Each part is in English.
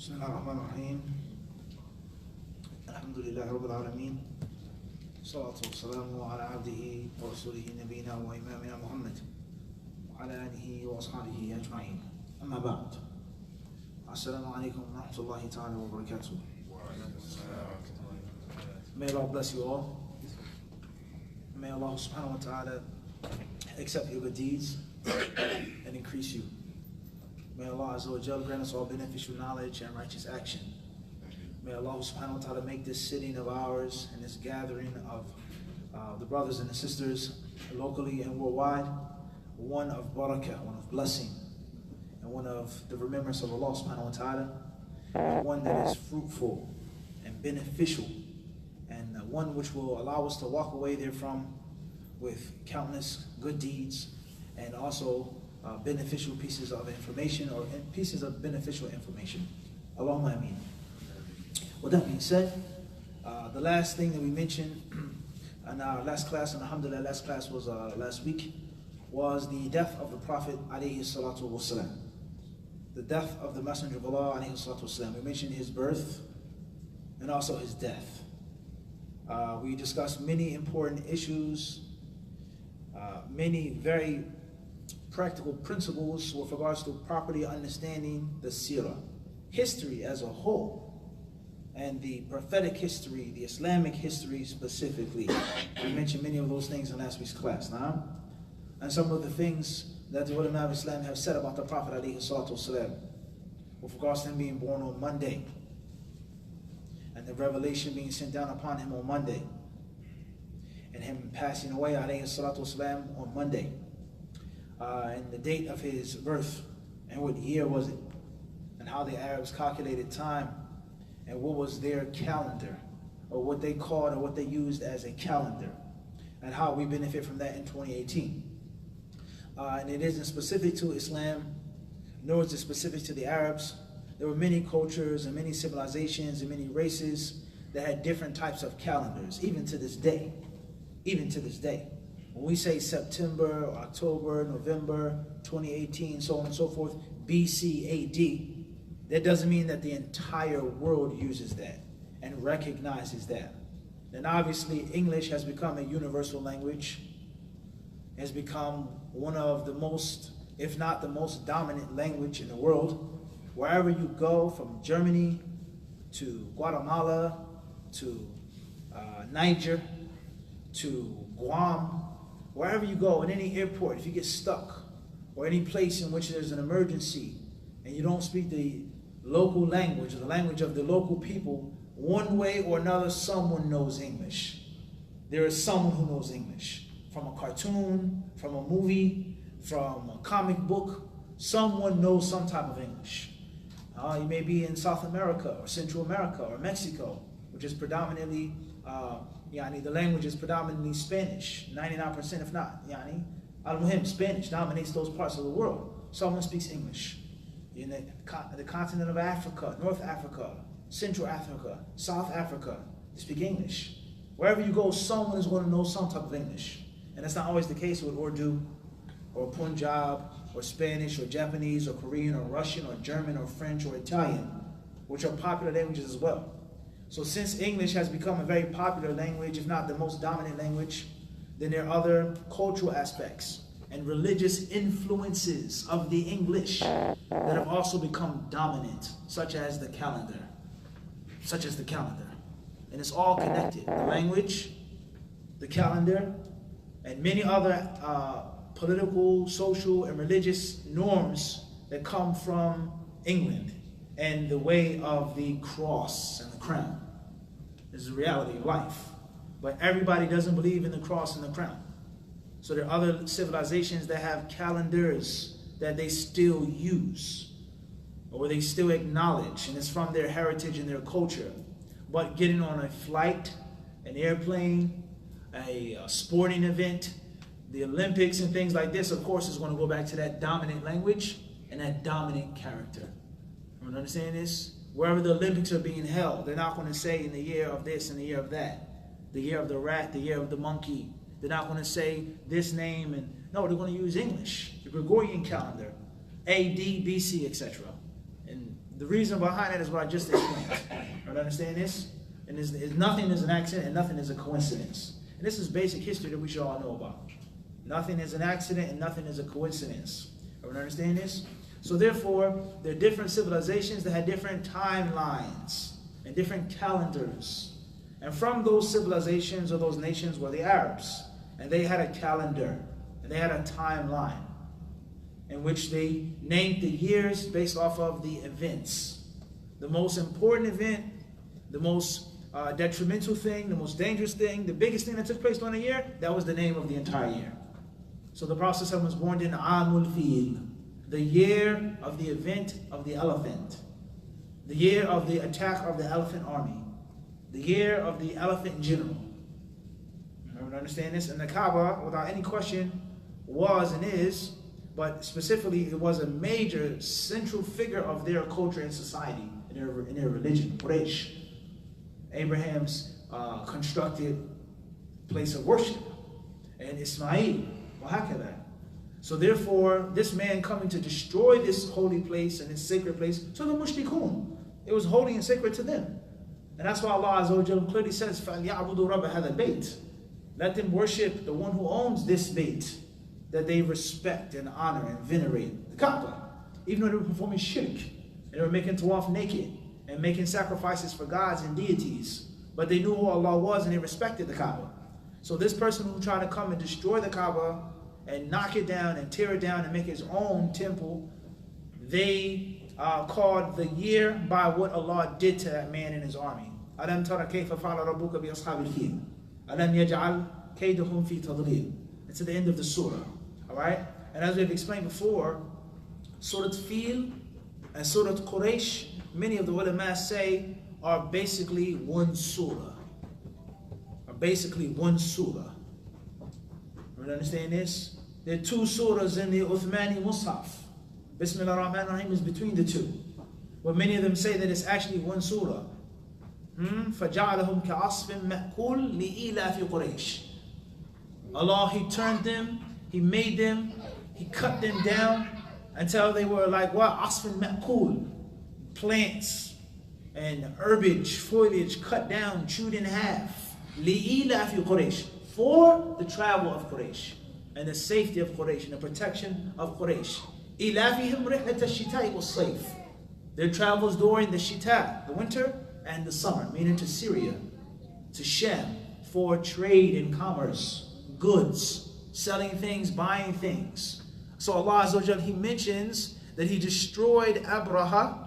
بسم الله الرحمن الرحيم الحمد لله رب العالمين والصلاة والسلام على عبده ورسوله نبينا وإمامنا محمد وعلى آله وأصحابه أجمعين أما بعد السلام عليكم ورحمة الله تعالى وبركاته. May Allah bless you all. May Allah subhanahu wa ta'ala accept your good deeds and increase you. May Allah Azza wa Jal grant us all beneficial knowledge and righteous action. May Allah subhanahu wa ta'ala make this sitting of ours and this gathering of the brothers and the sisters locally and worldwide one of barakah, one of blessing, and one of the remembrance of Allah subhanahu wa ta'ala, and one that is fruitful and beneficial, and one which will allow us to walk away therefrom with countless good deeds and also beneficial pieces of information or pieces of beneficial information. Allahumma ameen. With that being said, the last thing that we mentioned in our last class, and alhamdulillah, last class was last week, was the death of the Prophet alayhi salatu wasalam. The death of the Messenger of Allah alayhi salatu wasalam. We mentioned his birth and also his death. We discussed many important issues, many very practical principles with regards to properly understanding the seerah, history as a whole, and the prophetic history, the Islamic history specifically. We mentioned many of those things in last week's class. And some of the things that the ulama of Islam have said about the Prophet alayhi salatu wasalam, with regards to him being born on Monday, and the revelation being sent down upon him on Monday, and him passing away alayhi salatu wasalam on Monday, and the date of his birth, and what year was it, and how the Arabs calculated time, and what was their calendar, or what they called or what they used as a calendar, and how we benefit from that in 2018. And it isn't specific to Islam, nor is it specific to the Arabs. There were many cultures and many civilizations and many races that had different types of calendars, even to this day. Even to this day. When we say September, October, November, 2018, so on and so forth, BC, AD, that doesn't mean that the entire world uses that and recognizes that. Then obviously English has become a universal language, has become one of the most, if not the most dominant language in the world. Wherever you go, from Germany to Guatemala to Niger to Guam, wherever you go, in any airport, if you get stuck, or any place in which there's an emergency, and you don't speak the local language, or the language of the local people, one way or another, someone knows English. There is someone who knows English. From a cartoon, from a movie, from a comic book, someone knows some type of English. You may be in South America, or Central America, or Mexico, which is predominantly, the language is predominantly Spanish, 99% if not. Al-Muhim, Spanish dominates those parts of the world. Someone speaks English. In the continent of Africa, North Africa, Central Africa, South Africa, they speak English. Wherever you go, someone is going to know some type of English. And that's not always the case with Urdu, or Punjab, or Spanish, or Japanese, or Korean, or Russian, or German, or French, or Italian, which are popular languages as well. So since English has become a very popular language, if not the most dominant language, then there are other cultural aspects and religious influences of the English that have also become dominant, such as the calendar. And it's all connected. The language, the calendar, and many other political, social, and religious norms that come from England and the way of the cross and the crown. This is the reality of life. But everybody doesn't believe in the cross and the crown. So there are other civilizations that have calendars that they still use, or they still acknowledge, and it's from their heritage and their culture. But getting on a flight, an airplane, a sporting event, the Olympics and things like this, of course, is going to go back to that dominant language and that dominant character. You understand this? Wherever the Olympics are being held, they're not going to say in the year of this and the year of that, the year of the rat, the year of the monkey. They're not going to say this name, and no, they're going to use English, the Gregorian calendar, AD, BC, etc. And The reason behind it is what I just explained. Right, understand this? And nothing is an accident and nothing is a coincidence. And this is basic history that we should all know about. Nothing is an accident and nothing is a coincidence. Everyone understand this? So therefore, there are different civilizations that had different timelines and different calendars. And from those civilizations or those nations were the Arabs. And they had a calendar and they had a timeline in which they named the years based off of the events. The most important event, the most detrimental thing, the most dangerous thing, the biggest thing that took place during the year, that was the name of the entire year. So the Prophet ﷺ was born in Amul Fil, the year of the event of the elephant, the year of the attack of the elephant army, the year of the elephant general. Everyone understand this? And the Kaaba, without any question, was and is, but specifically it was a major central figure of their culture and society, in their religion, Quraysh. Abraham's constructed place of worship, and Ismail, وهكذا. So therefore, this man coming to destroy this holy place and this sacred place, to the mushrikun, it was holy and sacred to them. And that's why Allah Azza wa Jalla clearly says, فَلْيَعْبُدُوا رَبَّ هَذَا الْبَيْتِ. Let them worship the one who owns this bait, that they respect and honor and venerate, the Kaaba. Even though they were performing shirk, and they were making tawaf naked, and making sacrifices for gods and deities, but they knew who Allah was and they respected the Kaaba. So this person who tried to come and destroy the Kaaba and knock it down and tear it down and make his own temple, they called the year by what Allah did to that man and his army. أَلَمْ تَرَ كَيْفَ فَعَلَ رَبُّكَ بِأَصْحَابِ الْفِيلِ أَلَمْ يَجْعَلْ كَيْدَهُمْ فِي تَضْلِيلٍ. It's at the end of the surah. Alright? And as we've explained before, Surah Fil and Surah Quraysh, many of the ulama say, are basically one surah. You understand this? There are two surahs in the Uthmani Mus'haf. Bismillah ar-Rahman ar-Rahim is between the two. But many of them say that it's actually one surah. فَجَعَلَهُمْ كَعَصْفٍ مَأْكُولٍ لِإِيلَافِ قُرَيْشٍ. Allah, He turned them, He made them, He cut them down until they were like what? Asfin ma'kul. Plants and herbage, foliage cut down, chewed in half. لِإِيلَافِ قُرَيْشٍ. For the travel of Quraysh and the safety of Quraysh and the protection of Quraysh. إِلَافِهِمْ رِحْلَةَ الشِّتَاءِ وَالصَّيْفِ. Their travels during the shita, the winter, and the summer, meaning to Syria, to Shem, for trade and commerce, goods, selling things, buying things. So Allah Azza wa Jalla, He mentions that He destroyed Abraha.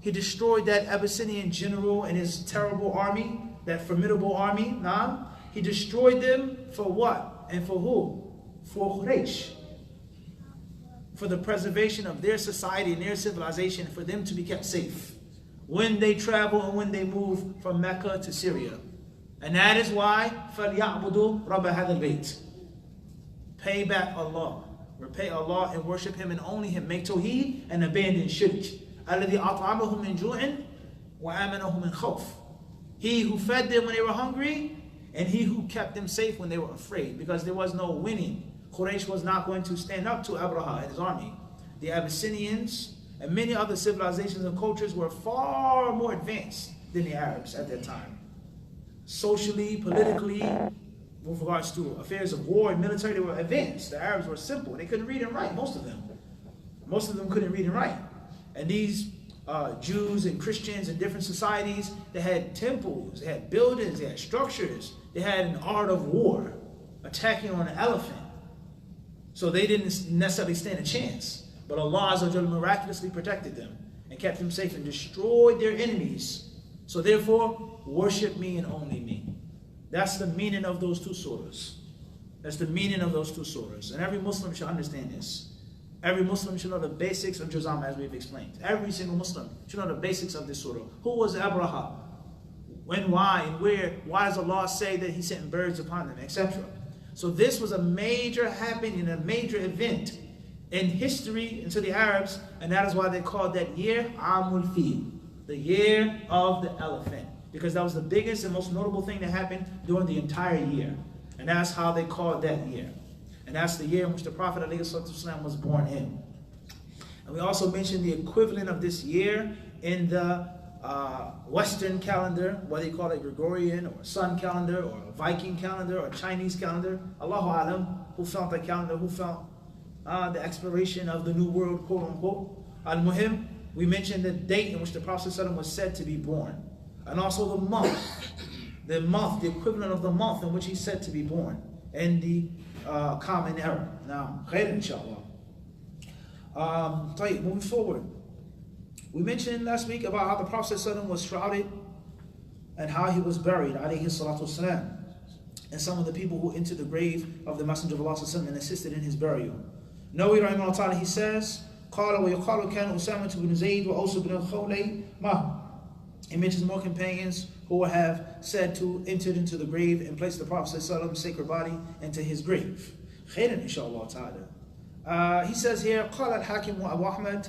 He destroyed that Abyssinian general and his terrible army, that formidable army. He destroyed them for what? And for who? For Quraysh. For the preservation of their society and their civilization, for them to be kept safe when they travel and when they move from Mecca to Syria. And that is why فَلْيَعْبُدُوا رَبَّ هَذَا الْبَيْتِ. Pay back Allah. Repay Allah and worship Him and only Him. Make tawheed and abandon shirk. الَّذِي أَطْعَمَهُم مِّن جُوعٍ وَآمَنَهُم مِّن خَوْفٍ. He who fed them when they were hungry, and He who kept them safe when they were afraid, because there was no winning. Quraysh was not going to stand up to Abraha and his army. The Abyssinians and many other civilizations and cultures were far more advanced than the Arabs at that time. Socially, politically, with regards to affairs of war and military, they were advanced. The Arabs were simple. They couldn't read and write, most of them. Most of them couldn't read and write. And these Jews and Christians in different societies, they had temples, they had buildings, they had structures, they had an art of war, attacking on an elephant. So they didn't necessarily stand a chance. But Allah Azza wa Jalla miraculously protected them and kept them safe and destroyed their enemies. So therefore, worship me and only me. That's the meaning of those two surahs. That's the meaning of those two surahs. And every Muslim should understand this. Every Muslim should know the basics of Juzam, as we've explained. Every single Muslim should know the basics of this surah. Who was Abraha? When, why, and where? Why does Allah say that He sent birds upon them, etc.? So this was a major happening, a major event in history and to the Arabs, and that is why they called that year Amul Fil, the year of the elephant, because that was the biggest and most notable thing that happened during the entire year. And that's how they called that year. And that's the year in which the Prophet ﷺ was born in. And we also mentioned the equivalent of this year in the Western calendar, whether you call it Gregorian or Sun calendar or Viking calendar or Chinese calendar, Allahu Alam, who found that calendar, who found the exploration of the New World, quote unquote. Al-Muhim, we mentioned the date in which the Prophet ﷺ was said to be born, and also the equivalent of the month in which he's said to be born, in the common era. Now, khair inshallah. Moving forward, we mentioned last week about how the Prophet ﷺ was shrouded and how he was buried, alayhi salatu wasalam, and some of the people who entered the grave of the Messenger of Allah ﷺ and assisted in his burial. Nawawi rahimahullah ta'ala, he says, قال ويقال كان أسامة بن زيد وأوس بن الخولي معه. He mentions more companions who have said to entered into the grave and placed the Prophet ﷺ's sacred body into his grave. خيرا inshallah ta'ala. He says here, قال الحاكم وأبو أحمد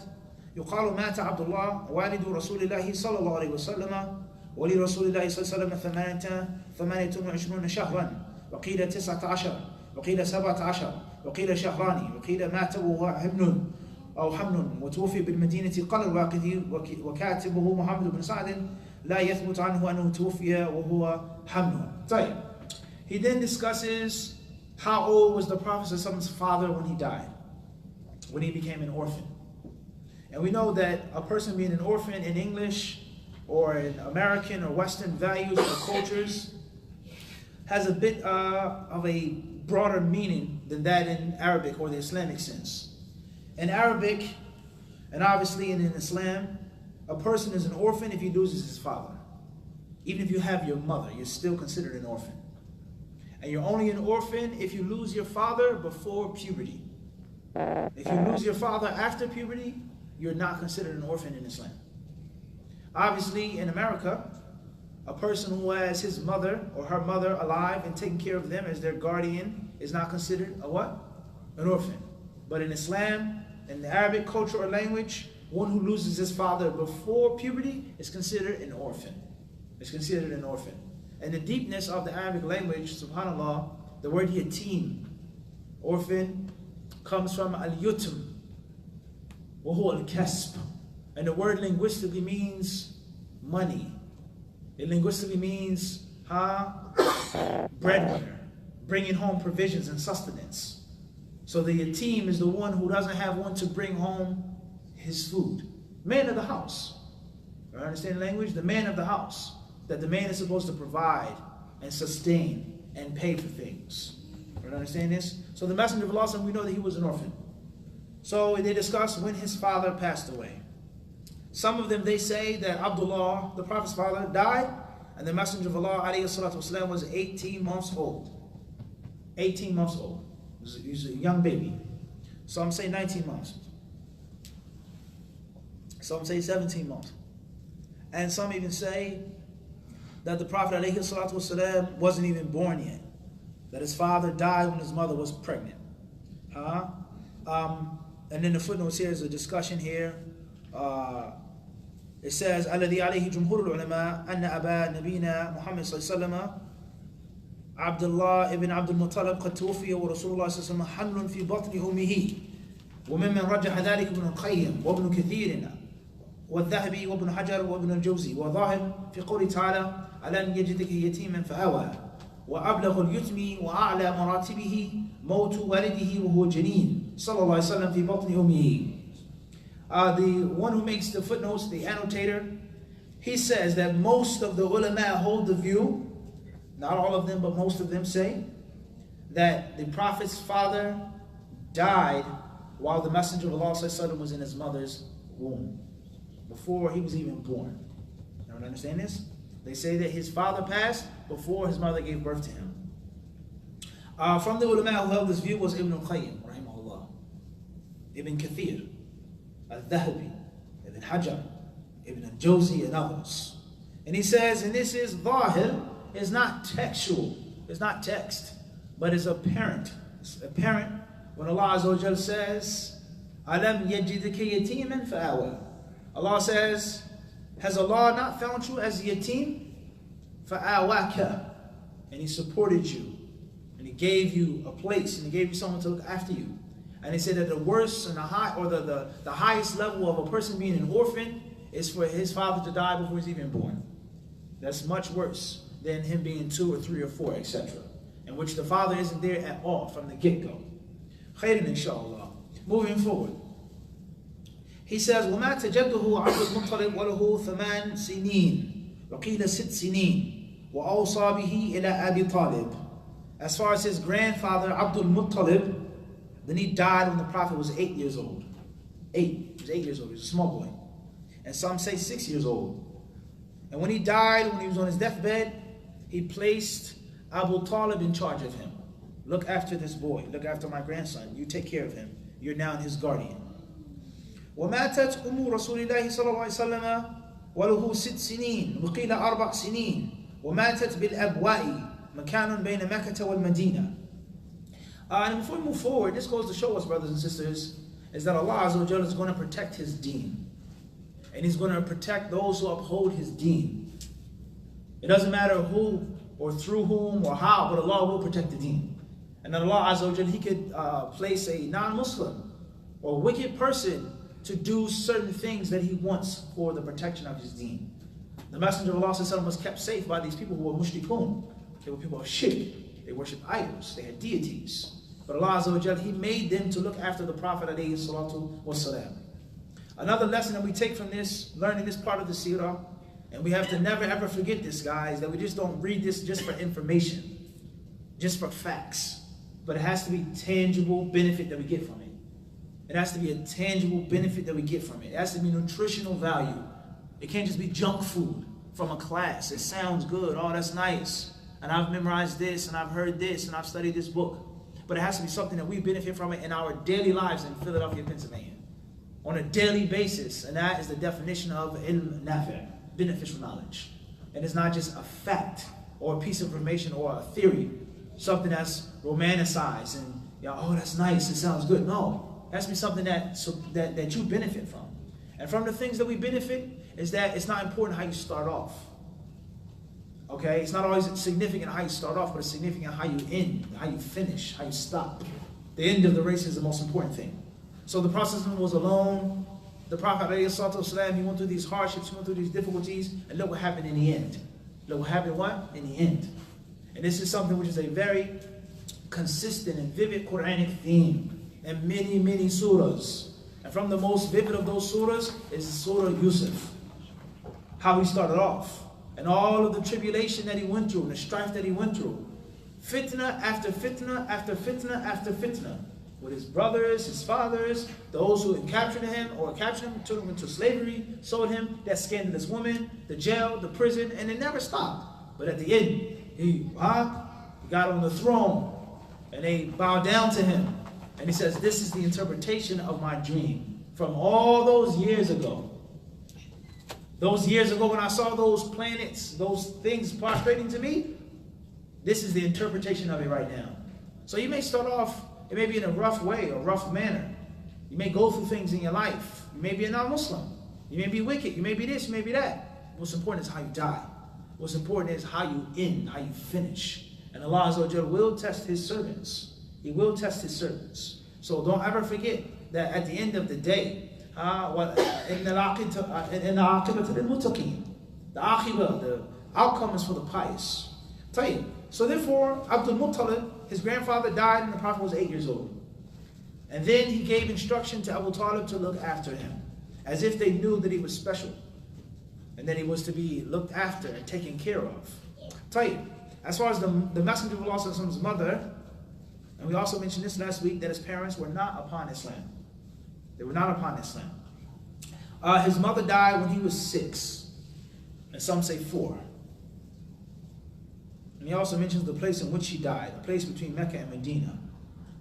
يقال مات عبد الله والد رسول الله صلى الله عليه وسلم ولرسول الله صلى الله عليه وسلم 28 شهرا وقيل 19 وقيل 17 وقيل شهران وقيل مات وهو حمل أو حمل وتوفي بالمدينة. قال الواقدي وكاتبه محمد بن سعد لا يثبت عنه أنه توفي وهو حمل. طيب. He then discusses how old was the Prophet's father when he died, when he became an orphan. And we know that a person being an orphan in English or in American or Western values or cultures has a bit of a broader meaning than that in Arabic or the Islamic sense. In Arabic, and obviously in Islam, a person is an orphan if he loses his father. Even if you have your mother, you're still considered an orphan. And you're only an orphan if you lose your father before puberty. If you lose your father after puberty, you're not considered an orphan in Islam. Obviously, in America, a person who has his mother or her mother alive and taking care of them as their guardian is not considered a what? An orphan. But in Islam, in the Arabic culture or language, one who loses his father before puberty is considered an orphan. It's considered an orphan. And the deepness of the Arabic language, subhanAllah, the word yatim, orphan, comes from al-yutm, وهو الكسب. And the word linguistically means money. It linguistically means breadwinner, bringing home provisions and sustenance. So the yatim is the one who doesn't have one to bring home his food. Man of the house. You understand the language? The man of the house. That the man is supposed to provide and sustain and pay for things. You understand this? So the Messenger of Allah, we know that he was an orphan. So they discuss when his father passed away. Some of them, they say that Abdullah, the Prophet's father, died, and the Messenger of Allah ﷺ was 18 months old. 18 months old. He was a young baby. Some say 19 months. Some say 17 months. And some even say that the Prophet ﷺ wasn't even born yet. That his father died when his mother was pregnant. And then the footnotes here is a discussion here. It says, الذي عليه جمهور العلماء أن أبا نبينا محمد صلى الله عليه وسلم عبد الله ابن عبد المطلب قد توفي ورسول الله صلى الله عليه وسلم حمل في بطن أمه. وممن رجح ذلك ابن القيم وابن كثير والذهبي وابن حجر وابن الجوزي وظاهر في قوله تعالى ألم يجدك يتيما فآوى وأبلغ اليتم وأعلى مراتبه موت والده وهو جنين صلى الله عليه وسلم في بطن أمه. The one who makes the footnotes, the annotator, he says that most of the ulama hold the view, not all of them, but most of them say that the Prophet's father died while the Messenger of Allah was in his mother's womb, before he was even born. Everyone understand this? They say that his father passed before his mother gave birth to him. From the ulama who held this view was Ibn al-Qayyim, rahimahullah, Ibn Kathir, al-Dhahabi, Ibn Hajar, Ibn al-Jawzi, and others. And he says, and this is zahir, is not textual, it's not text, but it's apparent. It's apparent when Allah Azza wa Jal says, Alam yajidka yatiman fa'awa. Allah says, has Allah not found you as yatim? Fa'awaka. And he supported you. And he gave you a place, and he gave you someone to look after you. And he said that the worst and the highest level of a person being an orphan is for his father to die before he's even born. That's much worse than him being 2 or 3 or 4, etc. In which the father isn't there at all from the get-go. Khairin inshallah. Moving forward. He says, وَمَا تَجَدُّهُ عَبْدُ الْمُطَّلِبْ وَلَهُ ثَمَانْ سِنِينَ وَقِيلَ 6 سِنِينَ وَأَوْصَى بِهِ إِلَى أَبِي طَالِبٍ. As far as his grandfather, Abdul Muttalib, then he died when the Prophet was 8 years old. 8. He was 8 years old. He was a small boy. And some say 6 years old. And when he died, when he was on his deathbed, he placed Abu Talib in charge of him. Look after this boy. Look after my grandson. You take care of him. You're now his guardian. وماتت أم رسول الله صلى الله عليه وسلم وله 6 سنين وقيل 4 سنين وماتت بالأبواء مكان بين مكة والمدينة. And before we move forward, this goes to show us, brothers and sisters, is that Allah Azza wa Jalla is going to protect His deen. And He's going to protect those who uphold His deen. It doesn't matter who or through whom or how, but Allah will protect the deen. And then Allah Azza wa Jalla, He could place a non-Muslim or wicked person to do certain things that He wants for the protection of His deen. The Messenger of Allah was kept safe by these people who were mushrikun. They were people of shirk. They worshipped idols. They had deities. But Allah Azza wa Jalla, He made them to look after the Prophet alayhi salatu wasalam. Another lesson that we take from this, learning this part of the seerah, and we have to never ever forget this, guys, that we just don't read this just for information, just for facts. But it has to be tangible benefit that we get from it. It has to be a tangible benefit that we get from it. It has to be nutritional value. It can't just be junk food from a class. It sounds good. Oh, that's nice. And I've memorized this, and I've heard this, and I've studied this book. But it has to be something that we benefit from it in our daily lives in Philadelphia, Pennsylvania. On a daily basis. And that is the definition of ilm nafi', beneficial knowledge. And it's not just a fact or a piece of information or a theory. Something that's romanticized and, oh, that's nice, it sounds good. No. It has to be something that you benefit from. And from the things that we benefit is that it's not important how you start off. Okay? It's not always significant how you start off, but it's significant how you end, how you finish, how you stop. The end of the race is the most important thing. So the Prophet was alone. The Prophet, he went through these hardships, he went through these difficulties, and look what happened in the end. Look what happened what? In the end. And this is something which is a very consistent and vivid Quranic theme. And many, many surahs. And from the most vivid of those surahs is Surah Yusuf. How he started off. And all of the tribulation that he went through, and the strife that he went through. Fitna after fitna after fitna after fitna. With his brothers, his fathers, those who had captured him or captured him, took him into slavery, sold him, that scandalous woman, the jail, the prison, and it never stopped. But at the end, he got on the throne, and they bowed down to him. And he says, this is the interpretation of my dream from all those years ago. Those years ago when I saw those planets, those things prostrating to me, this is the interpretation of it right now. So you may start off, it may be in a rough way or rough manner. You may go through things in your life. You may be a non-Muslim. You may be wicked. You may be this, you may be that. What's important is how you die. What's important is how you end, how you finish. And Allah Azza wa Jalla will test His servants. He will test His servants. So don't ever forget that at the end of the day, the outcome is for the pious. So therefore, Abdul Muttalib, his grandfather died and the Prophet was 8 years old. And then he gave instruction to Abu Talib to look after him, as if they knew that he was special and that he was to be looked after and taken care of. As far as the Messenger of Allah's mother, and we also mentioned this last week, that his parents were not upon Islam. They were not upon Islam. His mother died when he was 6, and some say 4. And he also mentions the place in which he died, the place between Mecca and Medina.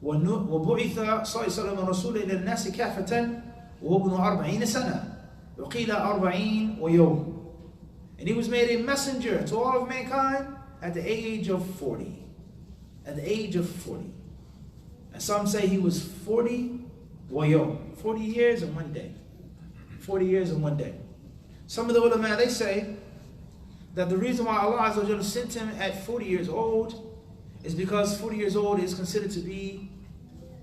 وَبُعِثَ صَلَّى اللَّهُ رَسُولًا إِلَى النَّاسِ كَافَةً وَهُوَ ابْنُ 40 سَنَةً وَقِيلَ 40 وَيَوْمٍ. And he was made a messenger to all of mankind at the age of 40. At the age of 40. And some say he was 40 wayom, 40 years and 1 day. 40 years and 1 day. Some of the ulama, they say that the reason why Allah Azza wa Jalla sent him at 40 years old is because 40 years old is considered to be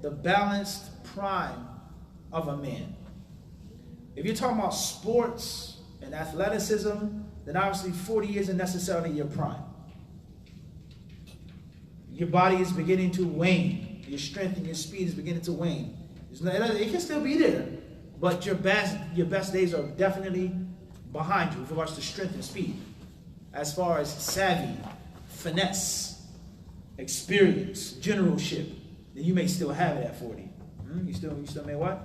the balanced prime of a man. If you're talking about sports and athleticism, then obviously 40 isn't necessarily your prime. Your body is beginning to wane. Your strength and your speed is beginning to wane. It can still be there, but your best days are definitely behind you with regards to strength and speed. As far as savvy, finesse, experience, generalship, then you may still have it at 40. You still may what?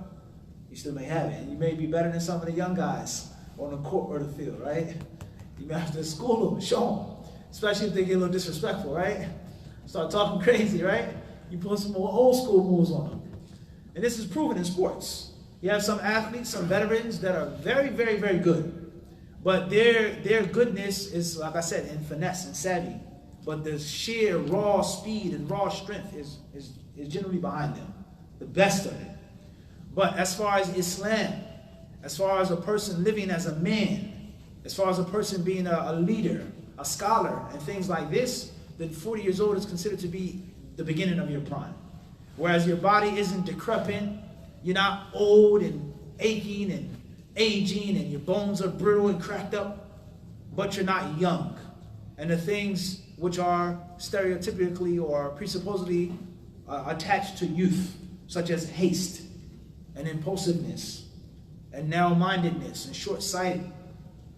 You still may have it. And you may be better than some of the young guys on the court or the field, right? You may have to school them, show them. Especially if they get a little disrespectful, right? Start talking crazy, right? You put some more old school moves on them. And this is proven in sports. You have some athletes, some veterans that are very, very, very good. But their goodness is, like I said, in finesse and savvy. But the sheer raw speed and raw strength is generally behind them. The best of it. But as far as Islam, as far as a person living as a man, as far as a person being a leader, a scholar, and things like this, then 40 years old is considered to be the beginning of your prime. Whereas your body isn't decrepit, you're not old and aching and aging, and your bones are brittle and cracked up, but you're not young. And the things which are stereotypically or presupposedly attached to youth, such as haste and impulsiveness and narrow-mindedness and short-sighted,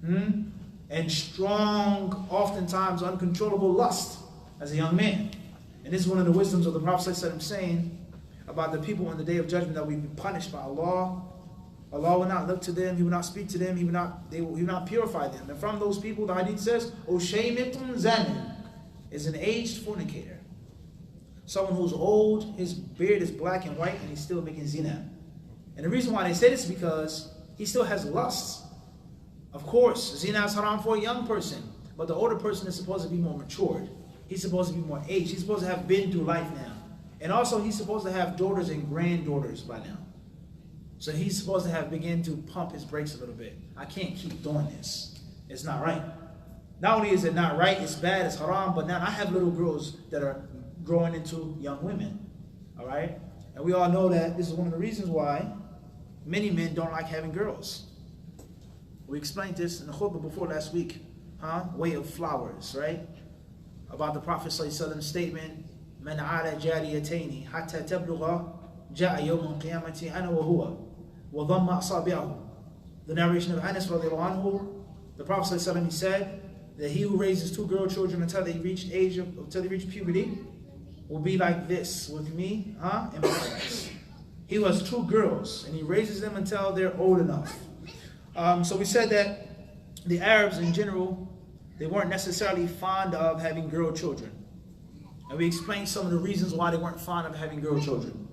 and strong, oftentimes uncontrollable lust as a young man. And this is one of the wisdoms of the Prophet ﷺ saying about the people on the Day of Judgment, that we be punished by Allah. Allah will not look to them, He will not speak to them, He will not purify them. And from those people, the hadith says, Oshaymitun Zanin is an aged fornicator. Someone who's old, his beard is black and white, and he's still making zina. And the reason why they say this is because he still has lusts. Of course, zina is haram for a young person, but the older person is supposed to be more matured. He's supposed to be more aged. He's supposed to have been through life now. And also, he's supposed to have daughters and granddaughters by now. So he's supposed to have begun to pump his brakes a little bit. I can't keep doing this. It's not right. Not only is it not right, it's bad, it's haram, but now I have little girls that are growing into young women. All right? And we all know that this is one of the reasons why many men don't like having girls. We explained this in the khutbah before last week. Way of flowers, right? About the Prophet ﷺ statement, Man ala jariyataini hatta tablugha ja'a yawm al-qiyamati ana wa huwa wa dhamma asabi'ahu. The narration of Anas radiallahu anhu, the Prophet ﷺ, he said that he who raises two girl children until they reach puberty will be like this with me, in paradise. He who has two girls and he raises them until they're old enough. So we said that the Arabs in general, they weren't necessarily fond of having girl children. And we explained some of the reasons why they weren't fond of having girl children.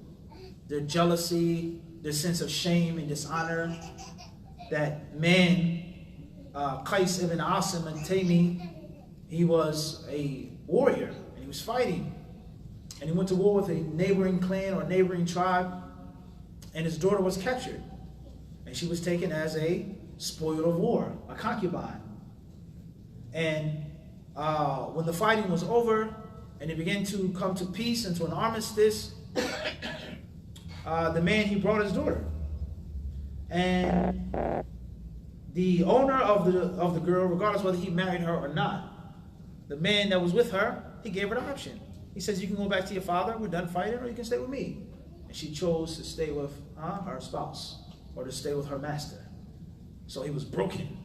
Their jealousy, their sense of shame and dishonor. That man, Qais ibn Asim al-Taymi, he was a warrior and he was fighting. And he went to war with a neighboring clan or neighboring tribe, and his daughter was captured. And she was taken as a spoil of war, a concubine. And when the fighting was over and it began to come to peace and to an armistice, the man, he brought his daughter. And the owner of the girl, regardless whether he married her or not, the man that was with her, he gave her the option. He says, you can go back to your father, we're done fighting, or you can stay with me. And she chose to stay with her spouse, or to stay with her master. So he was broken.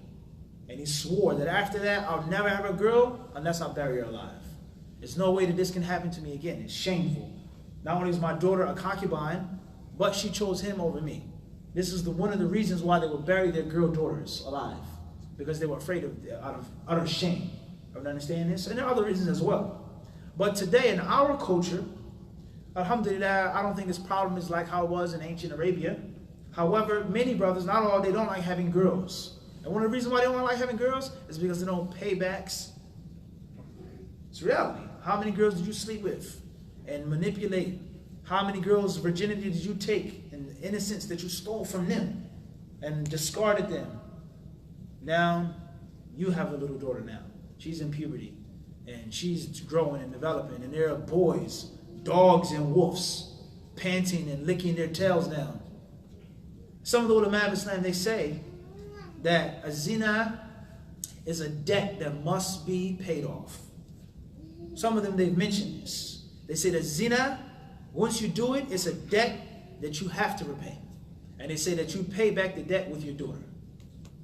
And he swore that after that, I'll never have a girl unless I bury her alive. There's no way that this can happen to me again. It's shameful. Not only is my daughter a concubine, but she chose him over me. This is one of the reasons why they would bury their girl daughters alive. Because they were afraid out of utter shame. Don't understand this? And there are other reasons as well. But today in our culture, alhamdulillah, I don't think this problem is like how it was in ancient Arabia. However, many brothers, not all, they don't like having girls. And one of the reasons why they don't like having girls is because they don't pay backs. It's reality. How many girls did you sleep with and manipulate? How many girls' virginity did you take and the innocence that you stole from them and discarded them? Now, you have a little daughter now. She's in puberty and she's growing and developing, and there are boys, dogs and wolves, panting and licking their tails down. Some of the ulama of Islam, they say that a zina is a debt that must be paid off. Some of them, they've mentioned this. They say that zina, once you do it, it's a debt that you have to repay. And they say that you pay back the debt with your daughter.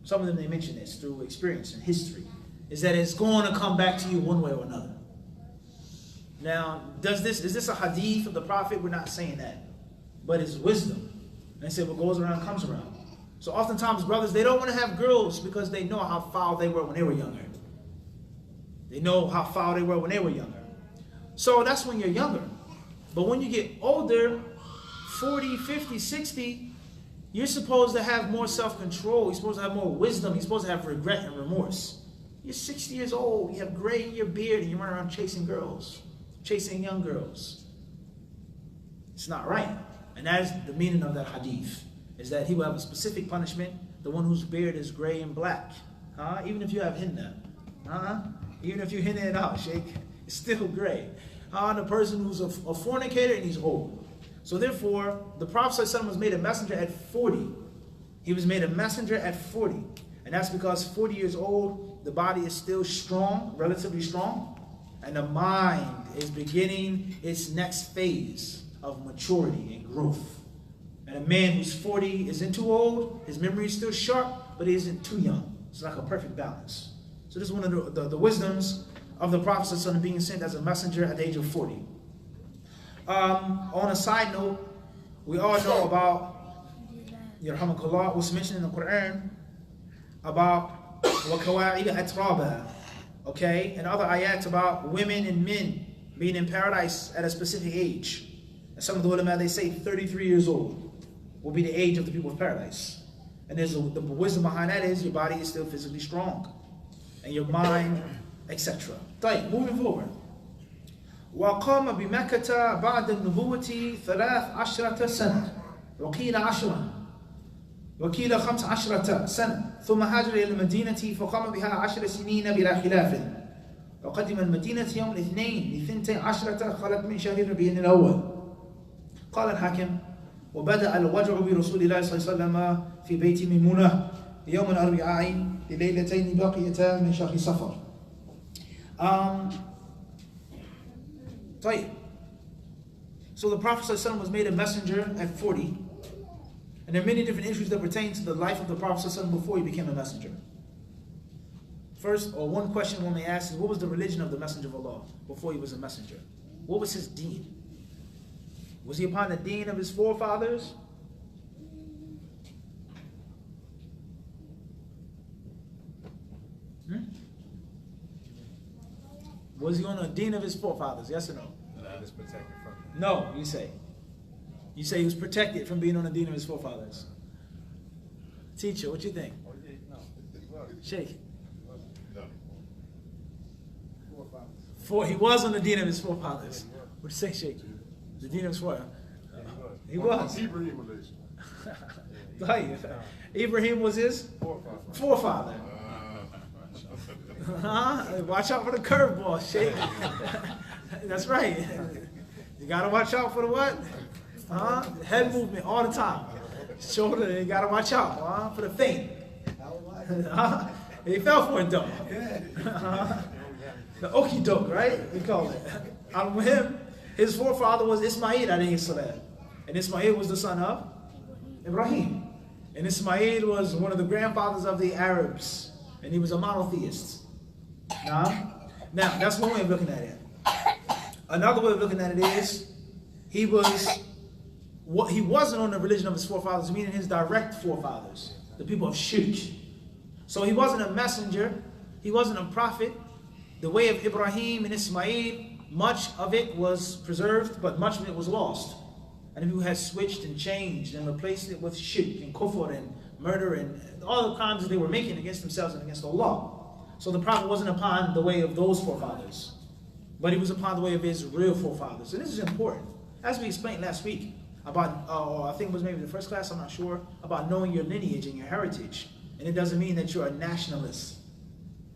Some of them, they mention this through experience and history, is that it's going to come back to you one way or another. Now, is this a hadith of the Prophet? We're not saying that. But it's wisdom. And they say what goes around comes around. So oftentimes, brothers, they don't want to have girls because they know how foul they were when they were younger. They know how foul they were when they were younger. So that's when you're younger. But when you get older, 40, 50, 60, you're supposed to have more self-control. You're supposed to have more wisdom. You're supposed to have regret and remorse. You're 60 years old. You have gray in your beard and you run around chasing girls. Chasing young girls. It's not right. And that is the meaning of that hadith. Is that he will have a specific punishment. The one whose beard is gray and black. Even if you have hinna. Even if you hinna it out, Sheikh. It's still gray. The person who's a fornicator and he's old. So therefore, the Prophet ﷺ was made a messenger at 40. He was made a messenger at 40. And that's because 40 years old, the body is still strong, relatively strong. And the mind is beginning its next phase of maturity and growth. And a man who's 40 isn't too old, his memory is still sharp, but he isn't too young. It's like a perfect balance. So this is one of the wisdoms of the Prophet ﷺ being sent as a messenger at the age of 40. On a side note, we all know about, Yarhamakallah, what's mentioned in the Quran about وَكَوَاعِبَ أَتْرَابًا. Okay, and other ayats about women and men being in paradise at a specific age. And some of the ulama, they say 33 years old will be the age of the people of paradise. And there's the wisdom behind that is your body is still physically strong. And your mind, etc. طيب, moving forward. وقام بمكة بعد النبوة 13 سنة وقيل 10 وقيل 15 سنة ثم هاجر إلى المدينة فقام بها 10 سنين بلا خلاف وقدم المدينة يوم الاثنين ل12 خلت من شهر ربيع الأول. قال الحاكم وبدأ الوجع برسول الله صلى الله عليه وسلم في بيت ميمونة يوم الأربعاء لليلتين باقيتان من شهر صفر. So the Prophet ﷺ was made a messenger at 40. And there are many different issues that pertain to the life of the Prophet ﷺ before he became a messenger. First, or one question one may ask is, what was the religion of the Messenger of Allah before he was a messenger? What was his deen? Was he upon the deen of his forefathers? Was he on the deen of his forefathers? Yes or no? No, you say. You say he was protected from being on the deen of his forefathers. Teacher, what you think? Sheikh. He was on the deen of his forefathers. What you say, Sheikh? The deen of his forefathers. He was. Ibrahim was his forefather. Watch out for the curveball, Sheikh. That's right. You gotta watch out for the what? Head movement all the time. Shoulder, you gotta watch out for the feint. He fell for it though. The okie doke, right? We call it. Out of him, his forefather was Ismail alayhi salam. And Ismail was the son of Ibrahim. And Ismail was one of the grandfathers of the Arabs. And he was a monotheist. Now, that's one way of looking at it. Another way of looking at it is, he wasn't on the religion of his forefathers, meaning his direct forefathers, the people of Shirk. So he wasn't a messenger, he wasn't a prophet. The way of Ibrahim and Ismail, much of it was preserved, but much of it was lost. And the people had switched and changed and replaced it with shirk and kufr and murder and all the crimes that they were making against themselves and against Allah. So the Prophet wasn't upon the way of those forefathers, but he was upon the way of his real forefathers. And this is important. As we explained last week about, I think it was maybe the first class, I'm not sure, about knowing your lineage and your heritage. And it doesn't mean that you're a nationalist.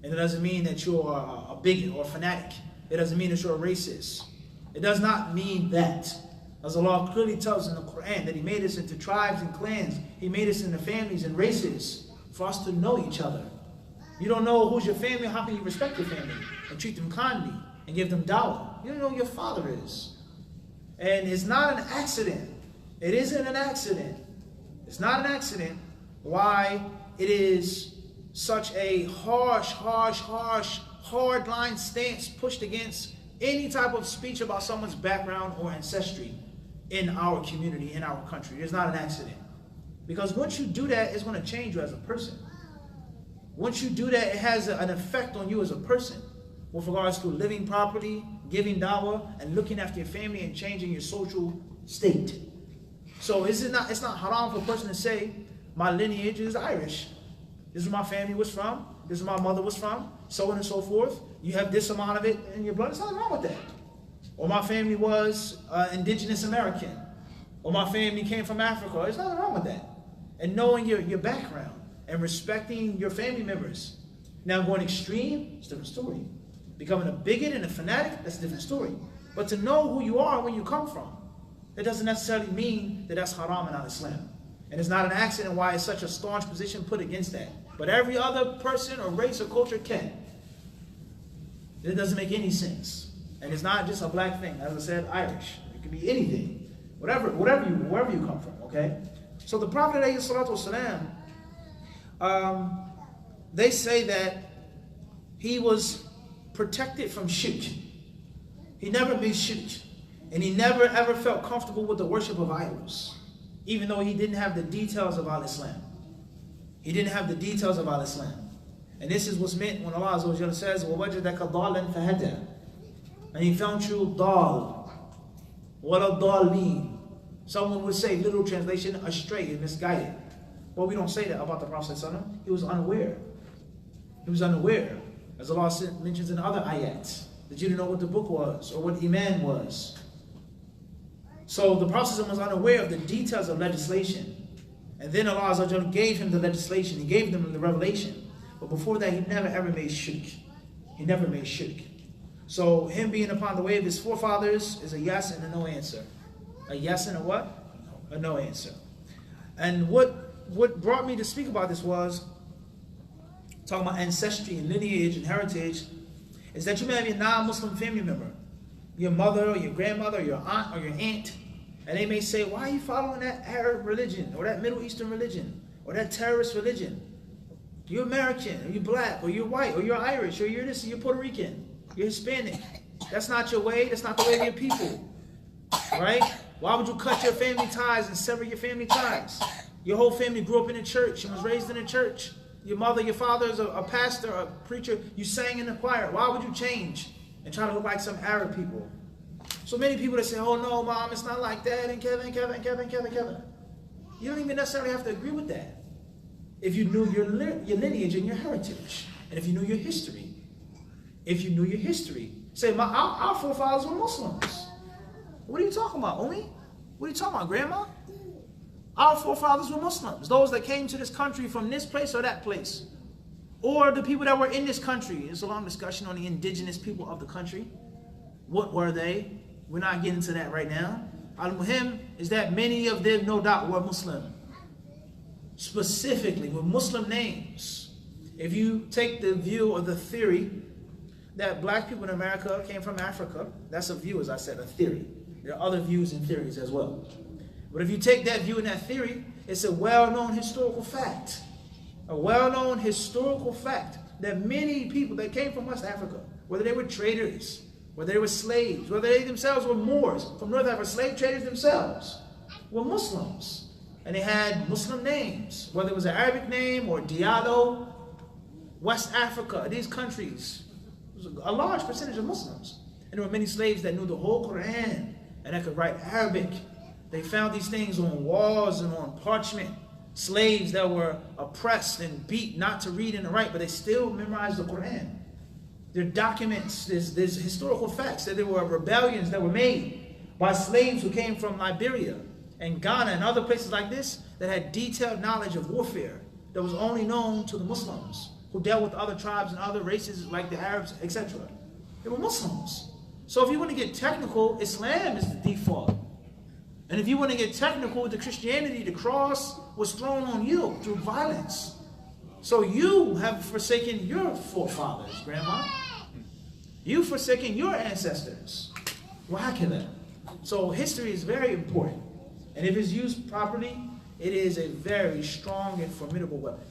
And it doesn't mean that you're a bigot or a fanatic. It doesn't mean that you're a racist. It does not mean that. As Allah clearly tells in the Quran that He made us into tribes and clans. He made us into families and races. for us to know each other. You don't know who's your family, how can you respect your family and treat them kindly and give them dawah? You don't know who your father is. And it's not an accident. It isn't an accident. It's not an accident why it is such a hard line stance pushed against any type of speech about someone's background or ancestry in our community, in our country. It's not an accident. Because once you do that, it's going to change you as a person. Once you do that, it has an effect on you as a person with regards to living properly, giving dawah, and looking after your family and changing your social state. So it's not haram for a person to say, my lineage is Irish. This is where my family was from. This is where my mother was from. So on and so forth. You have this amount of it in your blood. There's nothing wrong with that. Or my family was indigenous American. Or my family came from Africa. There's nothing wrong with that. And knowing your background and respecting your family members. Now going extreme, it's a different story. Becoming a bigot and a fanatic, that's a different story. But to know who you are and where you come from, that doesn't necessarily mean that that's haram in Islam. And it's not an accident why it's such a staunch position put against that. But every other person or race or culture can. It doesn't make any sense. And it's not just a black thing. As I said, Irish. It could be anything. Wherever you come from, okay? So the Prophet ﷺ, they say that he was protected from shirk. He never made shirk. And he never ever felt comfortable with the worship of idols. Even though he didn't have the details of Al-Islam. He didn't have the details of Al-Islam. And this is what's meant when Allah Azza wa Jalla says, وَوَجَدَكَ ضَالًا فَهَدَى. And he found you dal. What a dal mean? Someone would say, literal translation, astray and misguided. But we don't say that about the Prophet ﷺ. He was unaware. He was unaware. As Allah mentions in other ayats, that you didn't know what the book was or what Iman was. So the Prophet ﷺ was unaware of the details of legislation. And then Allah Azza wa Jalla gave him the legislation. He gave them the revelation. But before that, he never ever made shirk. He never made shirk. So him being upon the way of his forefathers is a yes and a no answer. A yes and a what? A no answer. And what brought me to speak about this was, talking about ancestry and lineage and heritage, is that you may have a non-Muslim family member, your mother or your grandmother or your aunt or your aunt, and they may say, why are you following that Arab religion or that Middle Eastern religion or that terrorist religion? You're American, or you're black, or you're white, or you're Irish, or you're this, or you're Puerto Rican, you're Hispanic. That's not your way, that's not the way of your people. Right? Why would you cut your family ties and sever your family ties? Your whole family grew up in a church and was raised in a church. Your mother, your father is a pastor, a preacher. You sang in the choir. Why would you change and try to look like some Arab people? So many people that say, oh no, mom, it's not like that, and Kevin. You don't even necessarily have to agree with that. If you knew your lineage and your heritage, and if you knew your history. If you knew your history. Say, our forefathers were Muslims. What are you talking about, Omi? What are you talking about, Grandma? Our forefathers were Muslims. Those that came to this country from this place or that place. Or the people that were in this country. There's a long discussion on the indigenous people of the country. What were they? We're not getting to that right now. Al-Muhim is that many of them, no doubt, were Muslim. Specifically, with Muslim names. If you take the view or the theory that black people in America came from Africa, that's a view, as I said, a theory. There are other views and theories as well. But if you take that view and that theory, it's a well-known historical fact. A well-known historical fact that many people that came from West Africa, whether they were traders, whether they were slaves, whether they themselves were Moors from North Africa, slave traders themselves, were Muslims. And they had Muslim names, whether it was an Arabic name or Diallo, West Africa, these countries. It was a large percentage of Muslims. And there were many slaves that knew the whole Quran and that could write Arabic. They found these things on walls and on parchment. Slaves that were oppressed and beat not to read and to write, but they still memorized the Quran. There are documents, there's historical facts that there were rebellions that were made by slaves who came from Liberia and Ghana and other places like this that had detailed knowledge of warfare that was only known to the Muslims who dealt with other tribes and other races like the Arabs, etc. They were Muslims. So if you want to get technical, Islam is the default. And if you want to get technical with the Christianity, the cross was thrown on you through violence. So you have forsaken your forefathers, grandma. You've forsaken your ancestors. Wahakala. So history is very important. And if it's used properly, it is a very strong and formidable weapon.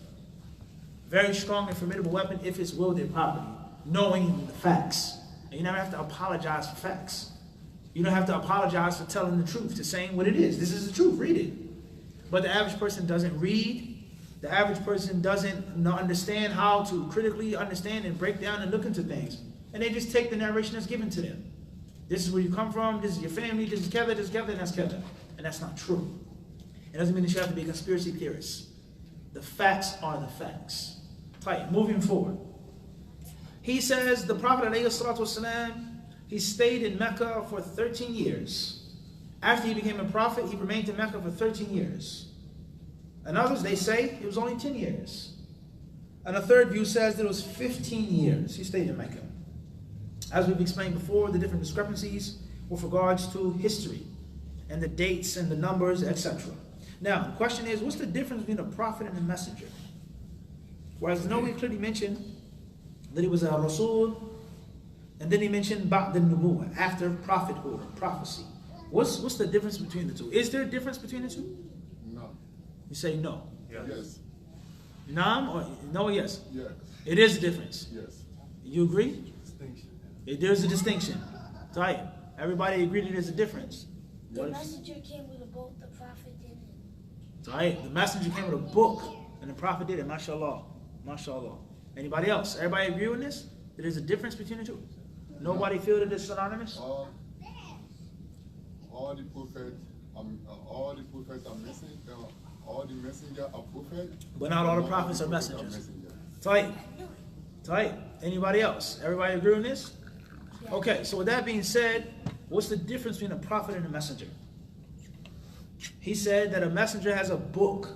Very strong and formidable weapon if it's wielded properly, knowing the facts. And you never have to apologize for facts. You don't have to apologize for telling the truth, to saying what it is. This is the truth, read it. But the average person doesn't read. The average person doesn't understand how to critically understand and break down and look into things. And they just take the narration that's given to them. This is where you come from, this is your family, this is Kevin, and that's Kevin. And that's not true. It doesn't mean that you have to be a conspiracy theorist. The facts are the facts. Right, moving forward. He says the Prophet ﷺ, he stayed in Mecca for 13 years. After he became a prophet, he remained in Mecca for 13 years. And others, they say it was only 10 years. And a third view says that it was 15 years he stayed in Mecca. As we've explained before, the different discrepancies with regards to history and the dates and the numbers, etc. Now, the question is, what's the difference between a prophet and a messenger? Whereas nobody clearly mentioned that he was a Rasul, and then he mentioned Ba'd al-Nubuwwah, after prophethood, prophecy. What's the difference between the two? Is there a difference between the two? No. You say no. Yes. Naam or no? Yes. Yes. It is a difference. Yes. You agree? Distinction. There's a distinction. Right. Everybody agreed that there's a difference. The messenger came with a book, the prophet didn't. Right. The messenger came with a book, and the prophet did it. MashaAllah. MashaAllah. Anybody else? Everybody agree with this? That there's a difference between the two? Nobody feel that it's synonymous? All the prophets, all the prophets are messengers. All the messengers are prophets. But not all the prophets are messengers. Tight. Tight. Anybody else? Everybody agree on this? Okay, so with that being said, what's the difference between a prophet and a messenger? He said that a messenger has a book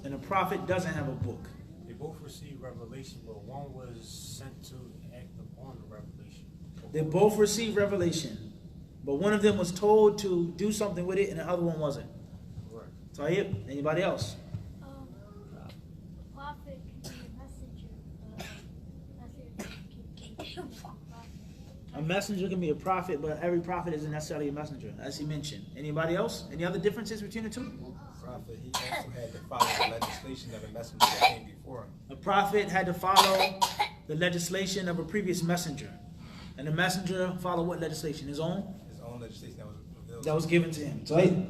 and a prophet doesn't have a book. They both received revelation, but one was sent to act upon the revelation. They both received revelation, but one of them was told to do something with it and the other one wasn't. Right. Tayyib, anybody else? The prophet can be a messenger. A messenger can be a prophet, but every prophet isn't necessarily a messenger, as he mentioned. Anybody else? Any other differences between the two? Prophet, he also had to follow the legislation of a messenger that came before him. A prophet had to follow the legislation of a previous messenger. And the messenger followed what legislation? His own? His own legislation that was revealed. That was given to him. Tayyib.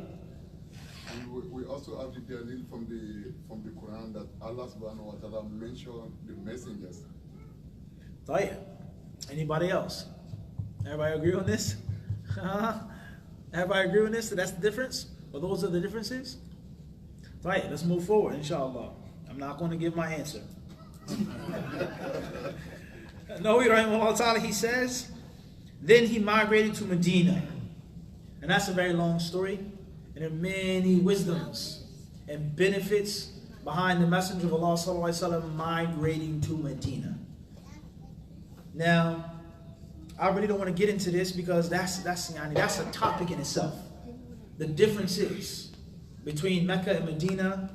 We also have the dalil from the Quran that Allah subhanahu wa ta'ala mentioned the messengers. Tayyib. Anybody else? Everybody agree on this? Everybody agree on this? So that's the difference? Or those are the differences? Right, let's move forward, inshallah. I'm not going to give my answer. Nawawi rahimahullah ta'ala, he says, then he migrated to Medina. And that's a very long story. And there are many wisdoms and benefits behind the Messenger of Allah sallallahu alaihi wasallam migrating to Medina. Now, I really don't want to get into this because that's a topic in itself. The differences between Mecca and Medina,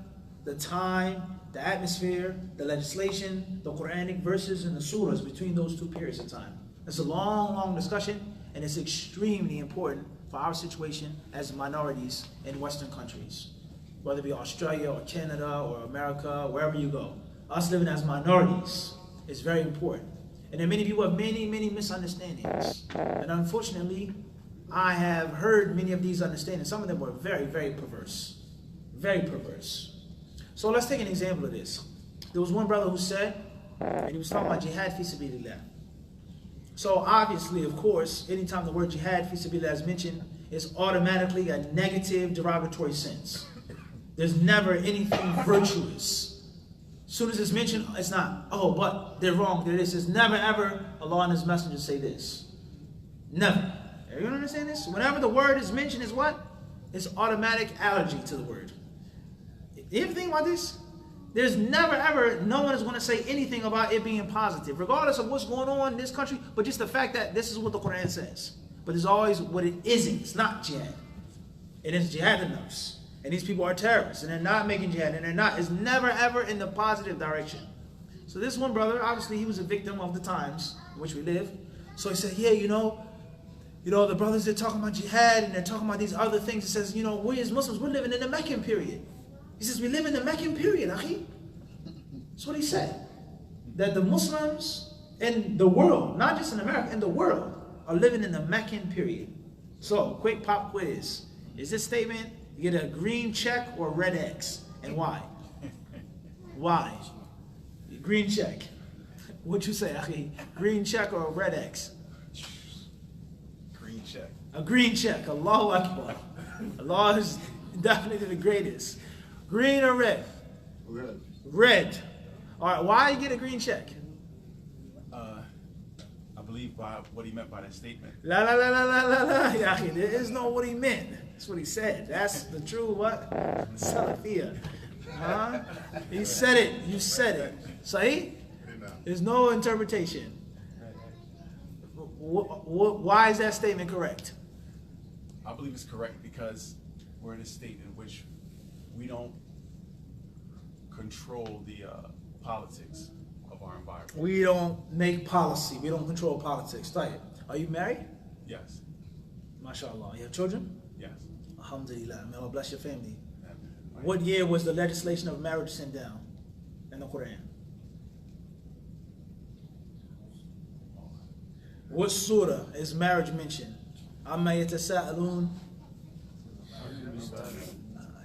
the time, the atmosphere, the legislation, the Quranic verses, and the surahs between those two periods of time. It's a long, long discussion, and it's extremely important for our situation as minorities in Western countries. Whether it be Australia or Canada or America, wherever you go. Us living as minorities is very important. And there are many people who have many, many misunderstandings. And unfortunately, I have heard many of these understandings. Some of them were very, very perverse. Very perverse. So let's take an example of this. There was one brother who said, and he was talking about jihad fi sabilillah. So obviously, of course, anytime the word jihad fi sabilillah is mentioned, it's automatically a negative, derogatory sense. There's never anything virtuous. As soon as it's mentioned, it's not, oh, but they're wrong, they're this. It's never, ever Allah and His Messenger say this. Never. Everyone understand this? Whenever the word is mentioned, is what? It's automatic allergy to the word. You ever think about this? There's never, ever, no one is going to say anything about it being positive, regardless of what's going on in this country, but just the fact that this is what the Quran says. But there's always what it isn't. It's not jihad. It is jihad of nafs. And these people are terrorists, and they're not making jihad, and they're not, it's never ever in the positive direction. So this one brother, obviously he was a victim of the times in which we live. So he said, yeah, you know, the brothers, they're talking about jihad, and they're talking about these other things. He says, you know, we as Muslims, we're living in the Meccan period. He says, we live in the Meccan period, akhi. That's what he said. That the Muslims in the world, not just in America, in the world, are living in the Meccan period. So, quick pop quiz. Is this statement, you get a green check or a red X? And why? Why? Green check. What'd you say, akhi? Green check or a red X? Green check. A green check. Allahu Akbar. Allah is definitely the greatest. Green or red? Red. Red. All right, why you get a green check? I believe by what he meant by that statement. La la la la la la la. Yeah, there is no what he meant. That's what he said. That's the true what? Salafiyah. Huh? He said it. You said it. Sahih? There's no interpretation. Why is that statement correct? I believe it's correct because we're in a state in which we don't control the politics of our environment. We don't make policy. We don't control politics. Tayyib. Are you married? Yes. MashaAllah. You have children? Yes. Alhamdulillah. May Allah bless your family. Amen. What year was the legislation of marriage sent down in the Quran? What surah is marriage mentioned? Amma yatasa'alun.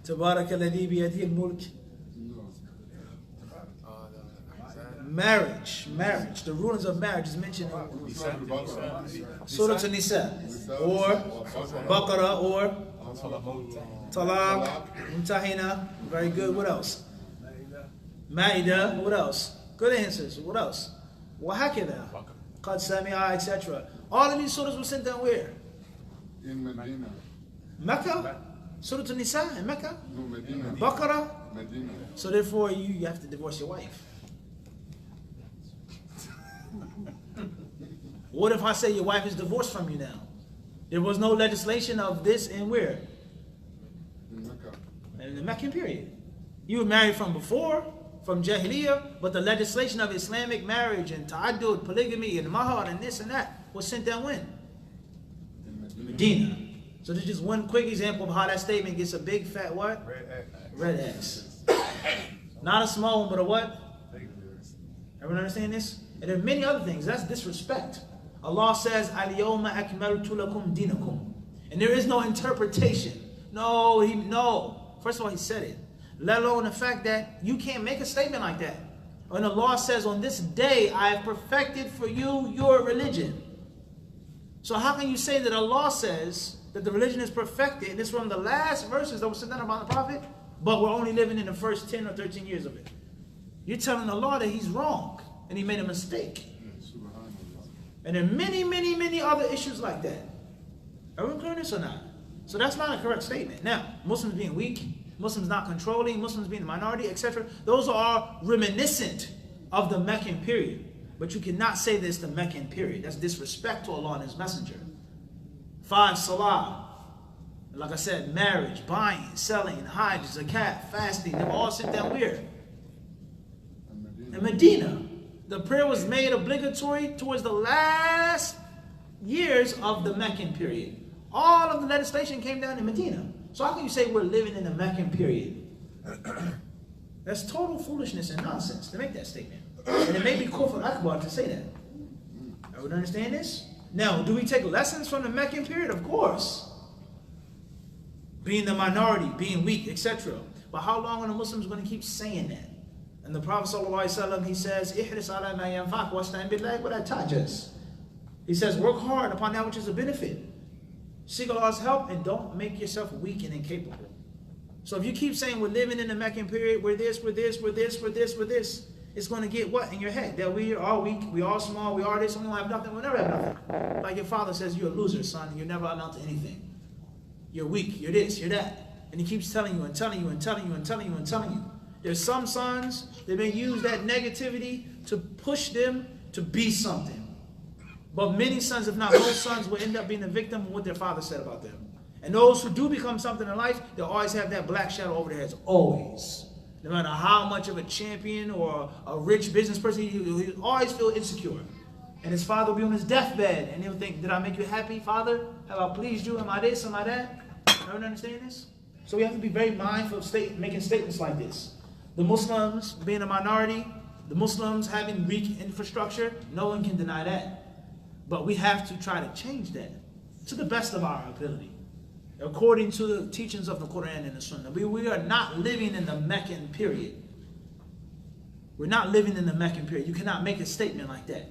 Tabaraka alladhi biyadihi al-mulk. Marriage. The rulings of marriage is mentioned in Surah An-Nisa, or Baqarah, or Talaq, Mumtahina. Very good. What else? Ma'idah. What else? Good answers. What else? Wahakida, Qad Sami'a, etc. All of these surahs were sent down where? In Medina. Mecca? Surah An-Nisa in Mecca? No, Medina. Baqarah? Medina. So therefore you have to divorce your wife. What if I say your wife is divorced from you now? There was no legislation of this in where? In Mecca. In the Meccan period. You were married from before, from Jahiliyyah, but the legislation of Islamic marriage and ta'addud, polygamy and mahar and this and that was sent down when? In Medina. So this is just one quick example of how that statement gets a big fat what? Red X. Not a small one, but a what? Everyone understand this? And there are many other things. That's disrespect. Allah says, Al-yawma akmaltu lakum dinakum. And there is no interpretation. No. First of all, he said it. Let alone the fact that you can't make a statement like that. When Allah says, on this day, I have perfected for you your religion. So how can you say that Allah says that the religion is perfected, and it's from the last verses that were sent down about the Prophet, but we're only living in the first 10 or 13 years of it? You're telling Allah that He's wrong, and He made a mistake. And there are many other issues like that. Are we clear on this or not? So that's not a correct statement. Now, Muslims being weak, Muslims not controlling, Muslims being the minority, etc., those are reminiscent of the Meccan period. But you cannot say this the Meccan period. That's disrespect to Allah and His Messenger. 5, salah. Like I said, marriage, buying, selling, hajj, zakat, fasting, they were all sent down where? In Medina. The prayer was made obligatory towards the last years of the Meccan period. All of the legislation came down in Medina. So how can you say we're living in the Meccan period? That's total foolishness and nonsense to make that statement. And it may be kufr akbar to say that. Everyone understand this? Now, do we take lessons from the Meccan period? Of course. Being the minority, being weak, etc. But how long are the Muslims going to keep saying that? And the Prophet ﷺ, he says, "Ihris ala ma yanfa'uk wasta'in billahi wa la ta'jaz." He says, work hard upon that which is a benefit. Seek Allah's help and don't make yourself weak and incapable. So if you keep saying we're living in the Meccan period, we're this, it's going to get what in your head? That we are all weak, we are all small, we are this, we don't have nothing, we'll never have nothing. Like your father says, you're a loser, son, you never amount to anything. You're weak, you're this, you're that. And he keeps telling you and telling you and telling you and telling you and telling you. There's some sons that may use that negativity to push them to be something. But many sons, if not most sons, will end up being a victim of what their father said about them. And those who do become something in life, they'll always have that black shadow over their heads. Always. No matter how much of a champion or a rich business person, he'll always feel insecure. And his father will be on his deathbed, and he'll think, did I make you happy, Father? Have I pleased you? Am I this? Am I that? Everyone understand this? So we have to be very mindful of making statements like this. The Muslims being a minority, the Muslims having weak infrastructure, no one can deny that. But we have to try to change that to the best of our ability, according to the teachings of the Quran and the Sunnah. We are not living in the Meccan period. We're not living in the Meccan period. You cannot make a statement like that.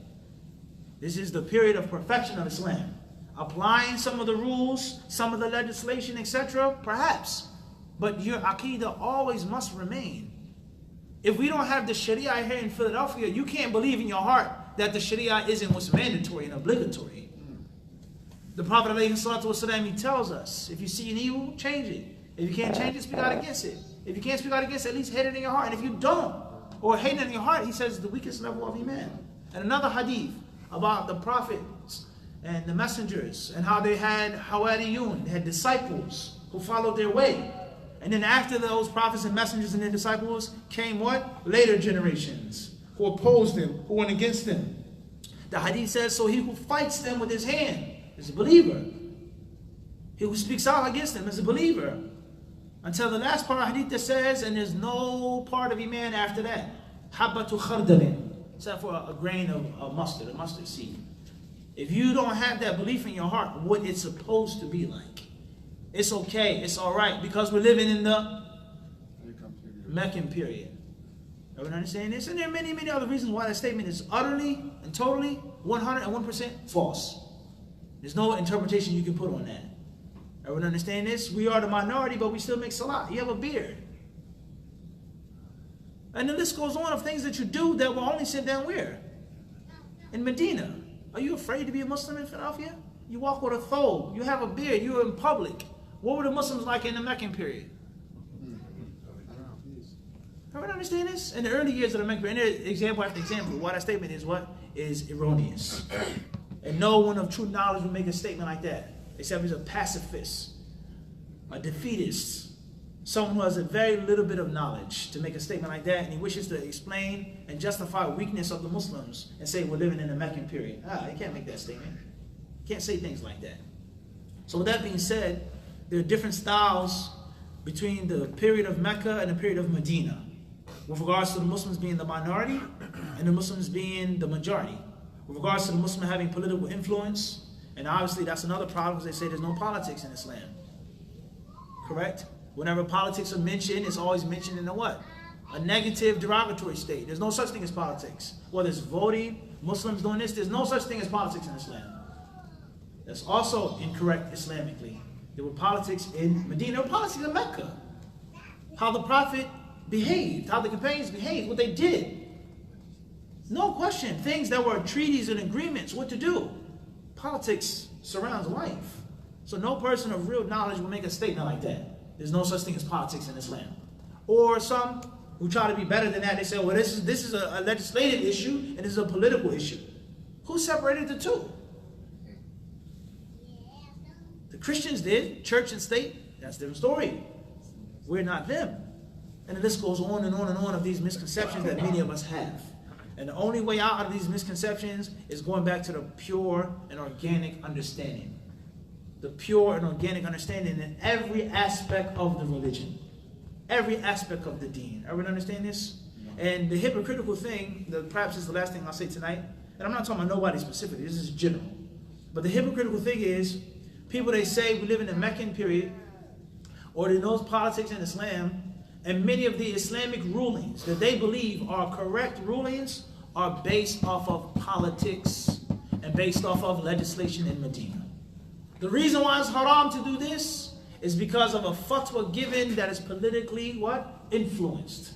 This is the period of perfection of Islam. Applying some of the rules, some of the legislation, etc., perhaps. But your Aqidah always must remain. If we don't have the Sharia here in Philadelphia, you can't believe in your heart that the Sharia isn't what's mandatory and obligatory. The Prophet ﷺ, he tells us, if you see an evil, change it. If you can't change it, speak out against it. If you can't speak out against it, at least hate it in your heart. And if you don't, or hate it in your heart, he says the weakest level of Iman. And another hadith about the prophets and the messengers and how they had hawariyun, they had disciples who followed their way. And then after those prophets and messengers and their disciples came what? Later generations who opposed them, who went against them. The hadith says, so he who fights them with his hand is a believer. He who speaks out against them is a believer. Until the last part of the hadith that says, and there's no part of Iman after that. Habbatu khardalin. Except for a grain of mustard, a mustard seed. If you don't have that belief in your heart, what it's supposed to be like, it's okay, it's all right, because we're living in the Meccan period. Everyone understand this? And there are many, many other reasons why that statement is utterly and totally 101% false. There's no interpretation you can put on that. Everyone understand this? We are the minority, but we still make salah. You have a beard. And the list goes on of things that you do that will only sit down where? In Medina. Are you afraid to be a Muslim in Philadelphia? You walk with a thobe. You have a beard. You're in public. What were the Muslims like in the Meccan period? Everyone understand this? In the early years of the Meccan period, and example after example, why that statement is what? Is erroneous. And no one of true knowledge would make a statement like that, except he's a pacifist, a defeatist, someone who has a very little bit of knowledge to make a statement like that, and he wishes to explain and justify weakness of the Muslims and say we're living in the Meccan period. You can't make that statement. You can't say things like that. So with that being said, there are different styles between the period of Mecca and the period of Medina, with regards to the Muslims being the minority and the Muslims being the majority. With regards to the Muslim having political influence, and obviously that's another problem because they say there's no politics in Islam. Correct? Whenever politics are mentioned, it's always mentioned in a what? A negative, derogatory state. There's no such thing as politics. Whether it's voting, Muslims doing this, there's no such thing as politics in Islam. That's also incorrect Islamically. There were politics in Medina, there were politics in Mecca. How the Prophet behaved, how the companions behaved, what they did. No question. Things that were treaties and agreements, what to do. Politics surrounds life. So no person of real knowledge will make a statement like that. There's no such thing as politics in Islam. Or some who try to be better than that, they say, well, this is a legislative issue and this is a political issue. Who separated the two? The Christians did, church and state. That's a different story. We're not them. And the list goes on and on and on of these misconceptions that many of us have. And the only way out of these misconceptions is going back to the pure and organic understanding. The pure and organic understanding in every aspect of the religion. Every aspect of the deen. Everyone understand this? And the hypocritical thing, perhaps is the last thing I'll say tonight, and I'm not talking about nobody specifically, this is general. But the hypocritical thing is, people they say we live in the Meccan period, or they know politics in Islam, and many of the Islamic rulings that they believe are correct rulings are based off of politics and based off of legislation in Medina. The reason why it's haram to do this is because of a fatwa given that is politically what? Influenced.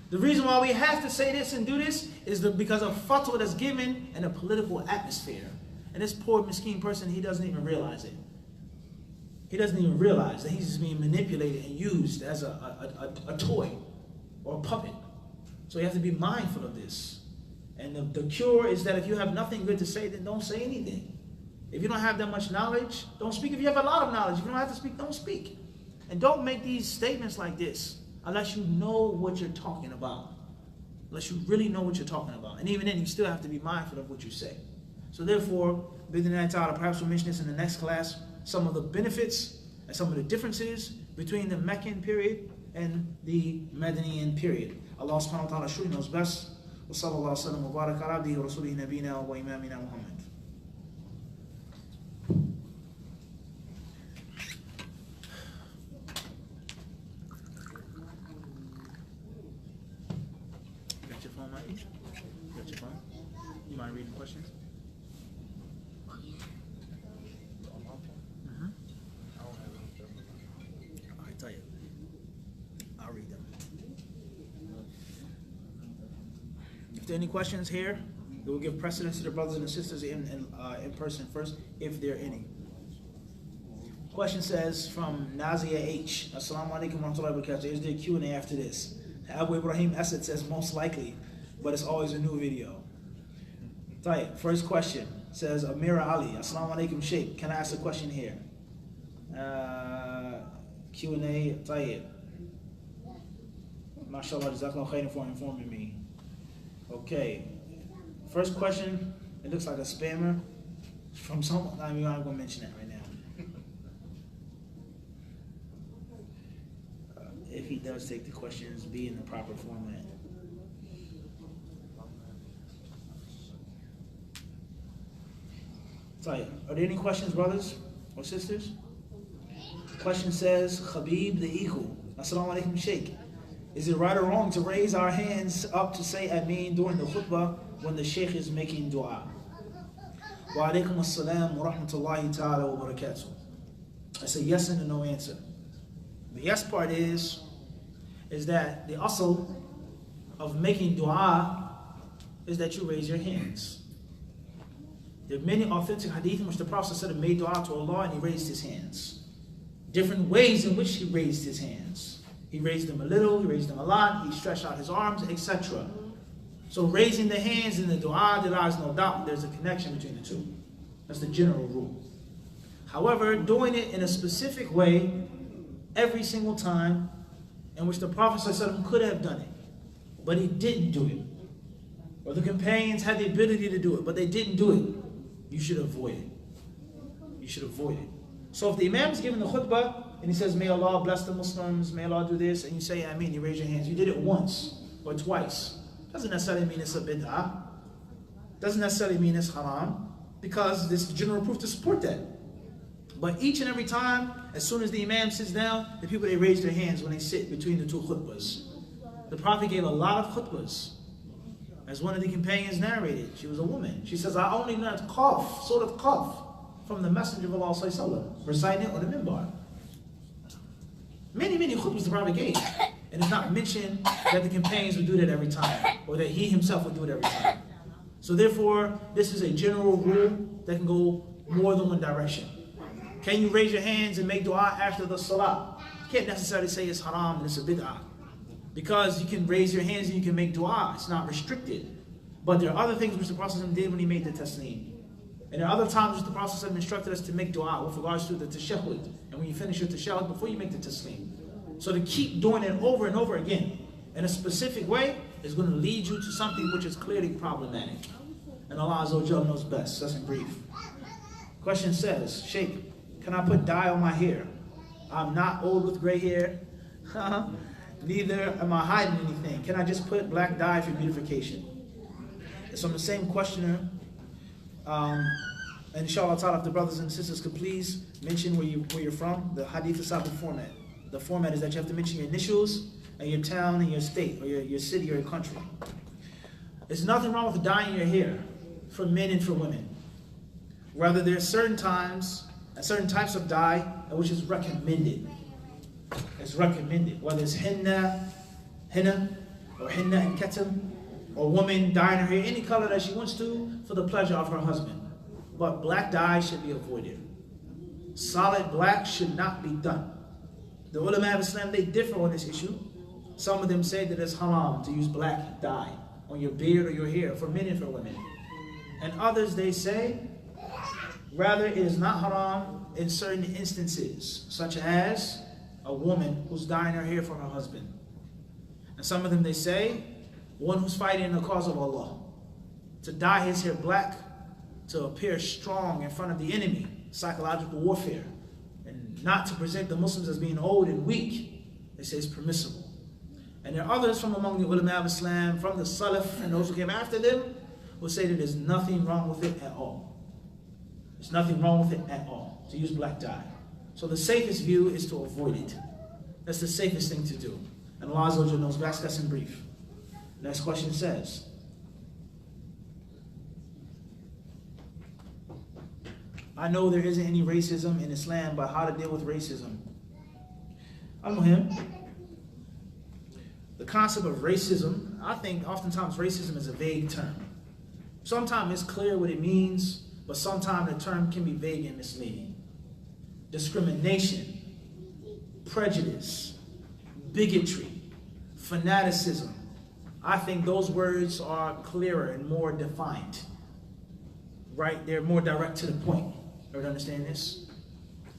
The reason why we have to say this and do this is because of fatwa that's given in a political atmosphere. And this poor miskin person, he doesn't even realize it. He doesn't even realize that he's just being manipulated and used as a toy or a puppet. So you have to be mindful of this. And the cure is that if you have nothing good to say, then don't say anything. If you don't have that much knowledge, don't speak. If you have a lot of knowledge, if you don't have to speak, don't speak. And don't make these statements like this unless you know what you're talking about. Unless you really know what you're talking about. And even then, you still have to be mindful of what you say. So therefore, perhaps we'll mention this in the next class, some of the benefits and some of the differences between the Meccan period and the Medinian period. Allah subhanahu wa ta'ala surely knows best. Wa sallallahu sallam wa baraka ala abdihi wa rasulihi nabina wa imamina Muhammad. Got your phone, Mikey? Got your phone? You mind reading questions? I'll read them. If there are any questions here, we will give precedence to the brothers and the sisters in person first, if there are any. Question says from Nazia H. Assalamu alaikum wa rahmatullahi wa barakatuh. Is there a Q&A after this? Abu Ibrahim Asad says most likely, but it's always a new video. Tayyip, first question says Amira Ali. Assalamu alaikum Sheikh. Can I ask a question here? Q&A, Tayyip. MashaAllah, Jazakallah khairan for informing me. Okay. First question, it looks like a spammer from someone. I'm not going to mention that right now. If he does take the questions, be in the proper format. Tayyip, are there any questions, brothers or sisters? Question says, Khabib the Eagle. Assalamu alaikum Sheikh. Is it right or wrong to raise our hands up to say Ameen during the khutbah when the Sheikh is making dua? Wa alaikum assalam wa rahmatullahi ta'ala wa barakatuh. I say yes and a no answer. The yes part is that the asl of making dua is that you raise your hands. There are many authentic hadith in which the Prophet said made dua to Allah and he raised his hands. Different ways in which he raised his hands. He raised them a little, he raised them a lot, he stretched out his arms, etc. So raising the hands in the dua, there is no doubt there's a connection between the two. That's the general rule. However, doing it in a specific way every single time in which the Prophet ﷺ could have done it, but he didn't do it, or the companions had the ability to do it, but they didn't do it, you should avoid it. You should avoid it. So if the Imam is giving the khutbah and he says, may Allah bless the Muslims, may Allah do this, and you say Ameen, you raise your hands, you did it once or twice, doesn't necessarily mean it's a bid'ah, doesn't necessarily mean it's haram, because there's general proof to support that. But each and every time, as soon as the Imam sits down, the people, they raise their hands when they sit between the two khutbahs. The Prophet gave a lot of khutbahs. As one of the companions narrated, she was a woman. She says, I only learned qaf, sort of qaf, from the Messenger of Allah sallallahu reciting it on the minbar. Many khutbahs the Prophet gave. And it's not mentioned that the companions would do that every time, or that he himself would do it every time. So therefore, this is a general rule that can go more than one direction. Can you raise your hands and make dua after the salah? You can't necessarily say it's haram and it's a bid'ah. Because you can raise your hands and you can make dua. It's not restricted. But there are other things which the Prophet did when he made the taslim. And there are other times which the Prophet instructed us to make dua with regards to the tashahhud. And when you finish your tashahhud, before you make the taslim. So to keep doing it over and over again in a specific way is going to lead you to something which is clearly problematic. And Allah Azza wa Jalla knows best. That's in brief. Question says, Sheikh, can I put dye on my hair? I'm not old with gray hair. Neither am I hiding anything. Can I just put black dye for beautification? It's from the same questioner. And inshallah ta'ala, if the brothers and sisters could please mention where you're from, the hadith asaba format. The format is that you have to mention your initials and your town and your state, or your city or your country. There's nothing wrong with dyeing your hair for men and for women. Rather, there are certain times and certain types of dye which is recommended. It's recommended, whether it's henna or henna and ketam, or woman dyeing her hair any color that she wants to for the pleasure of her husband. But black dye should be avoided. Solid black should not be done. The ulama of Islam, they differ on this issue. Some of them say that it's haram to use black dye on your beard or your hair for men and for women. And others, they say Rather, it is not haram in certain instances, such as a woman who's dyeing her hair for her husband. And some of them, they say, one who's fighting in the cause of Allah, to dye his hair black, to appear strong in front of the enemy, psychological warfare, and not to present the Muslims as being old and weak. They say it's permissible. And there are others from among the ulama of Islam, from the Salaf and those who came after them, who say that there's nothing wrong with it at all. There's nothing wrong with it at all, to use black dye. So the safest view is to avoid it. That's the safest thing to do. And Allah Azza wa Jalla knows best. That's in brief. Next question says, I know there isn't any racism in Islam, but how to deal with racism? Al-Muhim, the concept of racism, I think oftentimes racism is a vague term. Sometimes it's clear what it means, but sometimes the term can be vague and misleading. Discrimination, prejudice, bigotry, fanaticism. I think those words are clearer and more defined. Right? They're more direct to the point. Everyone understand this?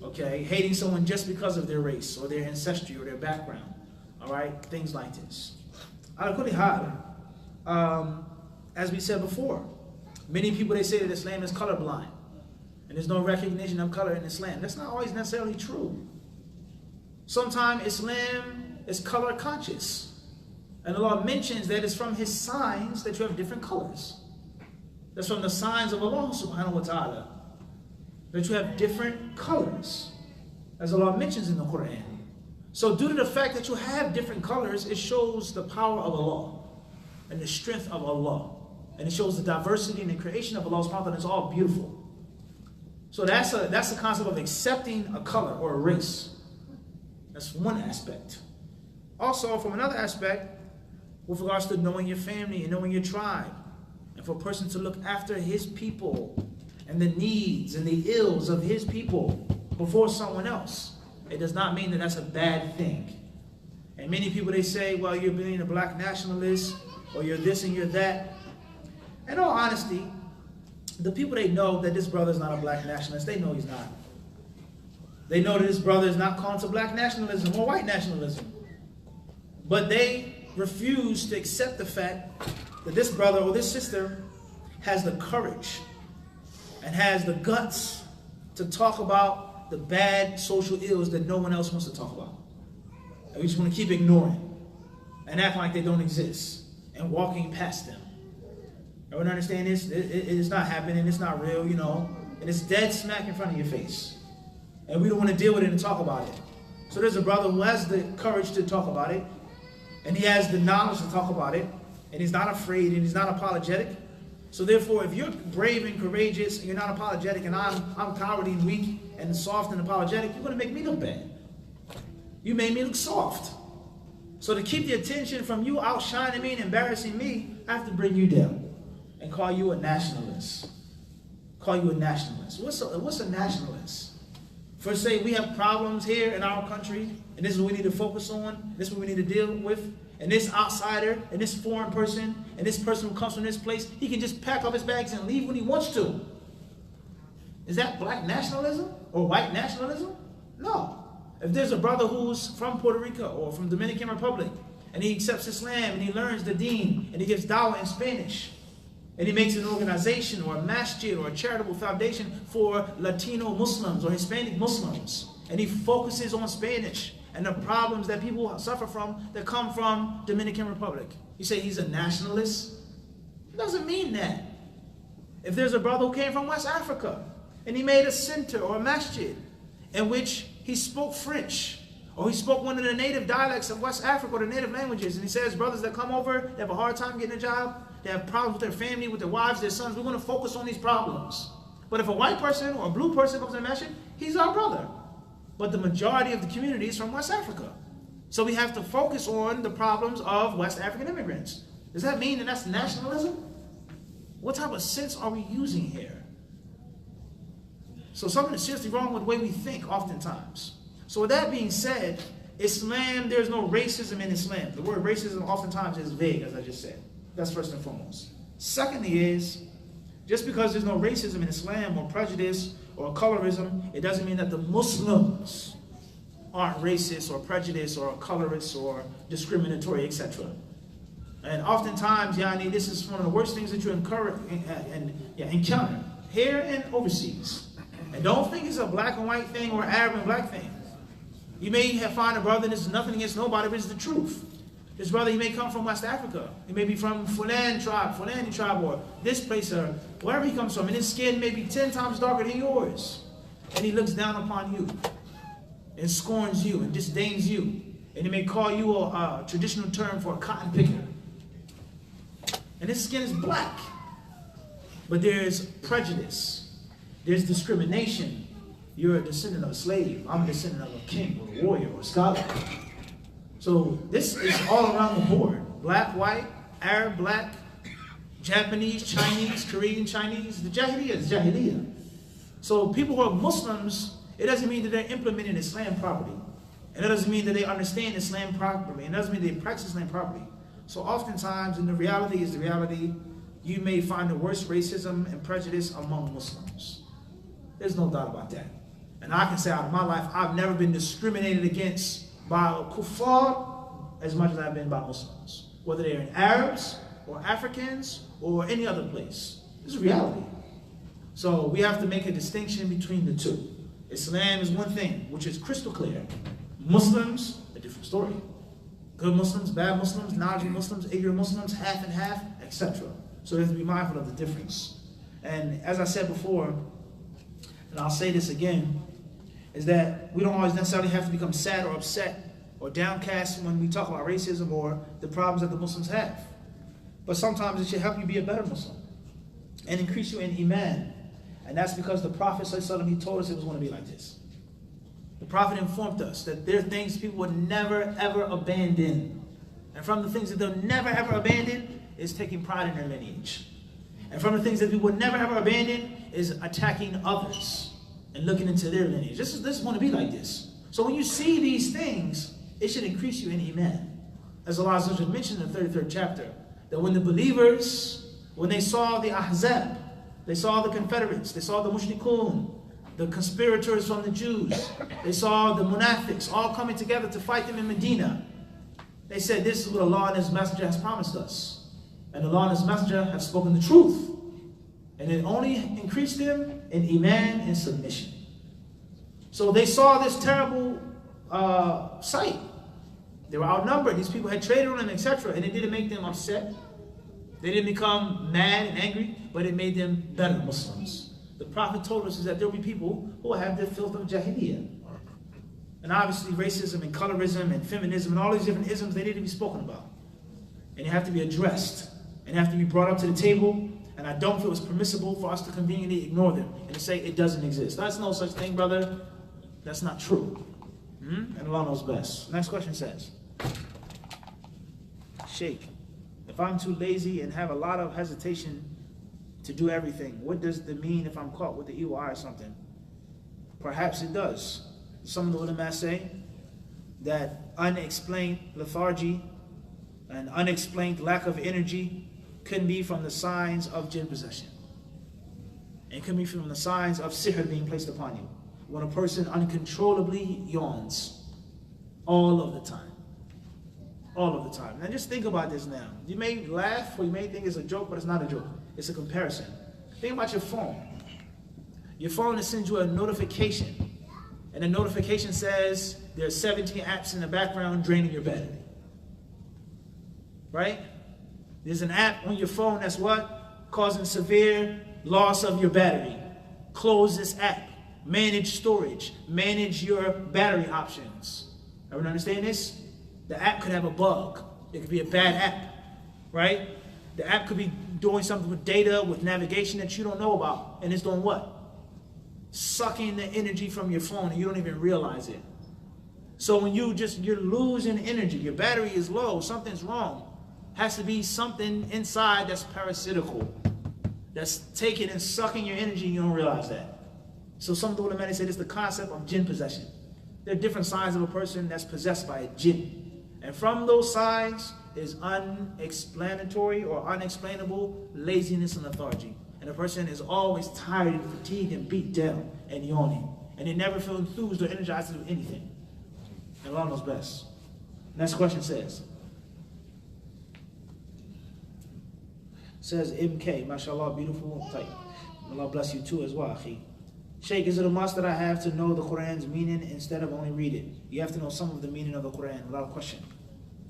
Okay? Hating someone just because of their race or their ancestry or their background. All right? Things like this. As we said before, many people, they say that Islam is colorblind and there's no recognition of color in Islam. That's not always necessarily true. Sometimes Islam is color conscious. And Allah mentions that it's from His signs that you have different colors. That's from the signs of Allah subhanahu wa ta'ala, that you have different colors, as Allah mentions in the Quran. So due to the fact that you have different colors, it shows the power of Allah and the strength of Allah. And it shows the diversity and the creation of Allah subhanahu wa ta'ala. It's all beautiful. So that's the concept of accepting a color or a race. That's one aspect. Also, from another aspect, with regards to knowing your family and knowing your tribe, and for a person to look after his people and the needs and the ills of his people before someone else, it does not mean that that's a bad thing. And many people, they say, well, you're being a black nationalist, or you're this and you're that. In all honesty, the people, they know that this brother is not a black nationalist. They know he's not. They know that this brother is not calling to black nationalism or white nationalism. But they refuse to accept the fact that this brother or this sister has the courage and has the guts to talk about the bad social ills that no one else wants to talk about. And we just want to keep ignoring and acting like they don't exist and walking past them. Everyone understand this? It is not happening. It's not real, you know. And it's dead smack in front of your face. And we don't want to deal with it and talk about it. So there's a brother who has the courage to talk about it. And he has the knowledge to talk about it. And he's not afraid and he's not apologetic. So therefore, if you're brave and courageous and you're not apologetic and I'm cowardly and weak and soft and apologetic, you're going to make me look bad. You made me look soft. So to keep the attention from you outshining me and embarrassing me, I have to bring you down and call you a nationalist. Call you a nationalist. What's a nationalist? First, say we have problems here in our country, and this is what we need to focus on. This is what we need to deal with. And this outsider, and this foreign person, and this person who comes from this place, he can just pack up his bags and leave when he wants to. Is that black nationalism or white nationalism? No. If there's a brother who's from Puerto Rico or from Dominican Republic, and he accepts Islam, and he learns the deen, and he gives dawah in Spanish, and he makes an organization or a masjid or a charitable foundation for Latino Muslims or Hispanic Muslims, and he focuses on Spanish and the problems that people suffer from that come from Dominican Republic. You say he's a nationalist? It doesn't mean that. If there's a brother who came from West Africa and he made a center or a masjid in which he spoke French, or he spoke one of the native dialects of West Africa or the native languages, and he says brothers that come over, they have a hard time getting a job, they have problems with their family, with their wives, their sons, we're going to focus on these problems. But if a white person or a blue person comes to the masjid, he's our brother. But the majority of the community is from West Africa. So we have to focus on the problems of West African immigrants. Does that mean that that's nationalism? What type of sense are we using here? So something is seriously wrong with the way we think oftentimes. So with that being said, Islam, there's no racism in Islam. The word racism oftentimes is vague, as I just said. That's first and foremost. Secondly is, just because there's no racism in Islam or prejudice or colorism, it doesn't mean that the Muslims aren't racist or prejudiced or colorist or discriminatory, etc. And oftentimes, yani, this is one of the worst things that you encounter here and overseas. And don't think it's a black and white thing or Arab and black thing. You may find a brother, and this is nothing against nobody, but it's the truth. This brother, he may come from West Africa. He may be from Fulani tribe, or this place, or wherever he comes from. And his skin may be 10 times darker than yours. And he looks down upon you, and scorns you, and disdains you. And he may call you a traditional term for a cotton picker. And his skin is black. But there's prejudice. There's discrimination. You're a descendant of a slave. I'm a descendant of a king, or a warrior, or a scholar. So this is all around the board. Black, white, Arab, black, Japanese, Chinese, Korean, Chinese. The Jahiliyyah is Jahiliyyah. So people who are Muslims, it doesn't mean that they're implementing Islam properly. And it doesn't mean that they understand Islam properly. And it doesn't mean they practice Islam properly. So oftentimes, and the reality is the reality, you may find the worst racism and prejudice among Muslims. There's no doubt about that. And I can say out of my life, I've never been discriminated against by kuffar as much as I've been by Muslims. Whether they're Arabs or Africans or any other place. This is reality. So we have to make a distinction between the two. Islam is one thing, which is crystal clear. Muslims, a different story. Good Muslims, bad Muslims, knowledgeable Muslims, ignorant Muslims, half and half, etc. So we have to be mindful of the difference. And as I said before, and I'll say this again, is that we don't always necessarily have to become sad or upset or downcast when we talk about racism or the problems that the Muslims have. But sometimes it should help you be a better Muslim and increase you in Iman. And that's because the Prophet ﷺ, he told us it was going to be like this. The Prophet informed us that there are things people would never ever abandon. And from the things that they'll never ever abandon is taking pride in their lineage. And from the things that people would never ever abandon is attacking others and looking into their lineage. This is going to be like this. So when you see these things, it should increase you in Iman. As Allah mentioned in the 33rd chapter, that when the believers, when they saw the Ahzab, they saw the Confederates, they saw the Mushrikun, the conspirators from the Jews, they saw the Munafiqs all coming together to fight them in Medina. They said, this is what Allah and His Messenger has promised us. And Allah and His Messenger have spoken the truth. And it only increased them in Iman and submission. So they saw this terrible sight. They were outnumbered. These people had traded on them, etc. And it didn't make them upset. They didn't become mad and angry, but it made them better Muslims. The Prophet told us is that there will be people who will have the filth of Jahiliyyah. And obviously racism and colorism and feminism and all these different isms, they need to be spoken about. And they have to be addressed. And have to be brought up to the table. And I don't feel it's permissible for us to conveniently ignore them and to say it doesn't exist. That's no such thing, brother. That's not true. And Allah knows best. Next question says, Sheikh, if I'm too lazy and have a lot of hesitation to do everything, what does it mean if I'm caught with the evil eye or something? Perhaps it does. Some of the ulama say that unexplained lethargy and unexplained lack of energy can be from the signs of jinn possession. It can be from the signs of sihr being placed upon you. When a person uncontrollably yawns all of the time. All of the time. Now just think about this now. You may laugh or you may think it's a joke, but it's not a joke. It's a comparison. Think about your phone. Your phone sends you a notification. And the notification says there are 17 apps in the background draining your battery. Right? There's an app on your phone that's what? Causing severe loss of your battery. Close this app. Manage storage. Manage your battery options. Everyone understand this? The app could have a bug. It could be a bad app. Right? The app could be doing something with data, with navigation that you don't know about. And it's doing what? Sucking the energy from your phone and you don't even realize it. So when you're losing energy, your battery is low, something's wrong. Has to be something inside that's parasitical, that's taking and sucking your energy and you don't realize that. So some of the ulama say it's the concept of jinn possession. There are different signs of a person that's possessed by a jinn. And from those signs is unexplanatory or unexplainable laziness and lethargy. And a person is always tired and fatigued and beat down and yawning. And they never feel enthused or energized to do anything. And Allah knows best. Next question says, MK, mashallah, beautiful type. Allah bless you too as well, akhi. Sheikh, is it a must that I have to know the Quran's meaning instead of only read it? You have to know some of the meaning of the Quran without question.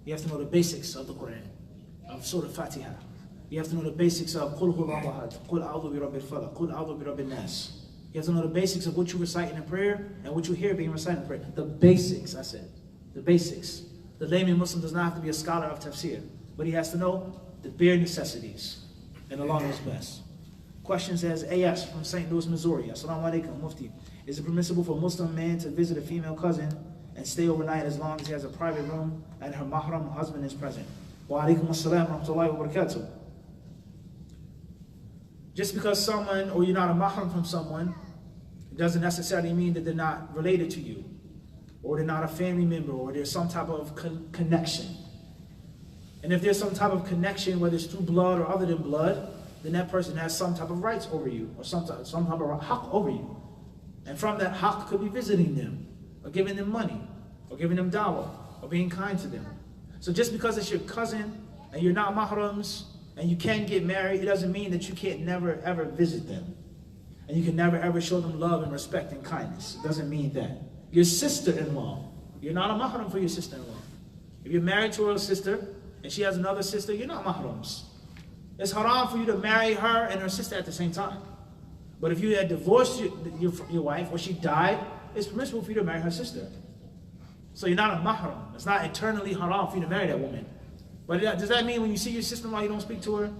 You have to know the basics of the Quran, of Surah Fatiha. You have to know the basics of Qul huwa ahad, Qul a'udhu bi rabbil falaq, Qul a'udhu bi rabbin nas. You have to know the basics of what you recite in prayer and what you hear being recited in prayer. The basics, I said. The basics. The layman Muslim does not have to be a scholar of tafsir, but he has to know the bare necessities. And Allah knows best. Question says, AS from St. Louis, Missouri. Assalamu alaikum, Mufti. Is it permissible for a Muslim man to visit a female cousin and stay overnight as long as he has a private room and her mahram husband is present? Wa alaikum assalam wa rahmatullahi wa barakatuh. Just because someone, or you're not a mahram from someone, it doesn't necessarily mean that they're not related to you, or they're not a family member, or there's some type of connection. And if there's some type of connection, whether it's through blood or other than blood, then that person has some type of rights over you, or some type of haqq over you. And from that haqq could be visiting them, or giving them money, or giving them dawah, or being kind to them. So just because it's your cousin, and you're not mahrams, and you can get married, it doesn't mean that you can't never ever visit them. And you can never ever show them love and respect and kindness. It doesn't mean that. Your sister-in-law, you're not a mahram for your sister-in-law. If you're married to her sister, and she has another sister, you're not mahrams. It's haram for you to marry her and her sister at the same time. But if you had divorced your wife, or she died, it's permissible for you to marry her sister. So you're not a mahram. It's not eternally haram for you to marry that woman. But does that mean when you see your sister-in-law, you don't speak to her?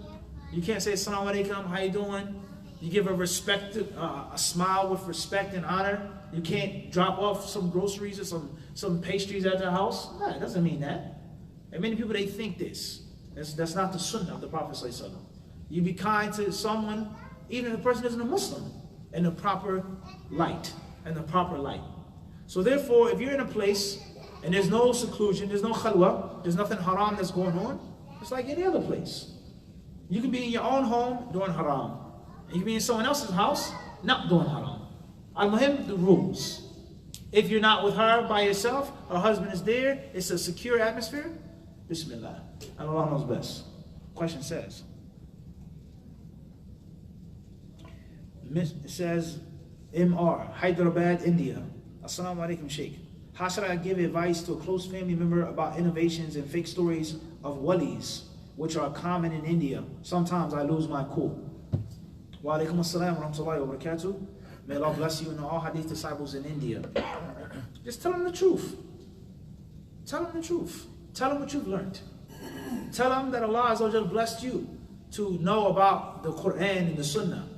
You can't say, Assalamu alaikum, how you doing? You give her respect, a smile with respect and honor. You can't drop off some groceries or some pastries at their house. No, it doesn't mean that. And many people, they think this. That's not the sunnah of the Prophet ﷺ. You be kind to someone, even if the person isn't a Muslim, in the proper light, So therefore, if you're in a place and there's no seclusion, there's no khalwa, there's nothing haram that's going on, it's like any other place. You can be in your own home doing haram. You can be in someone else's house not doing haram. Al-Muhim, the rules. If you're not with her by yourself, her husband is there, it's a secure atmosphere, Bismillah. And Allah knows best. Question says, it says, MR, Hyderabad, India. Assalamu alaikum, Sheikh. How should I give advice to a close family member about innovations and fake stories of walis, which are common in India? Sometimes I lose my cool. Wa alaikum assalam wa rahmatullahi wa barakatuh. May Allah bless you and all hadith disciples in India. Just tell them the truth. Tell them the truth. Tell them what you've learned. Tell them that Allah Azza wa Jal blessed you to know about the Quran and the Sunnah.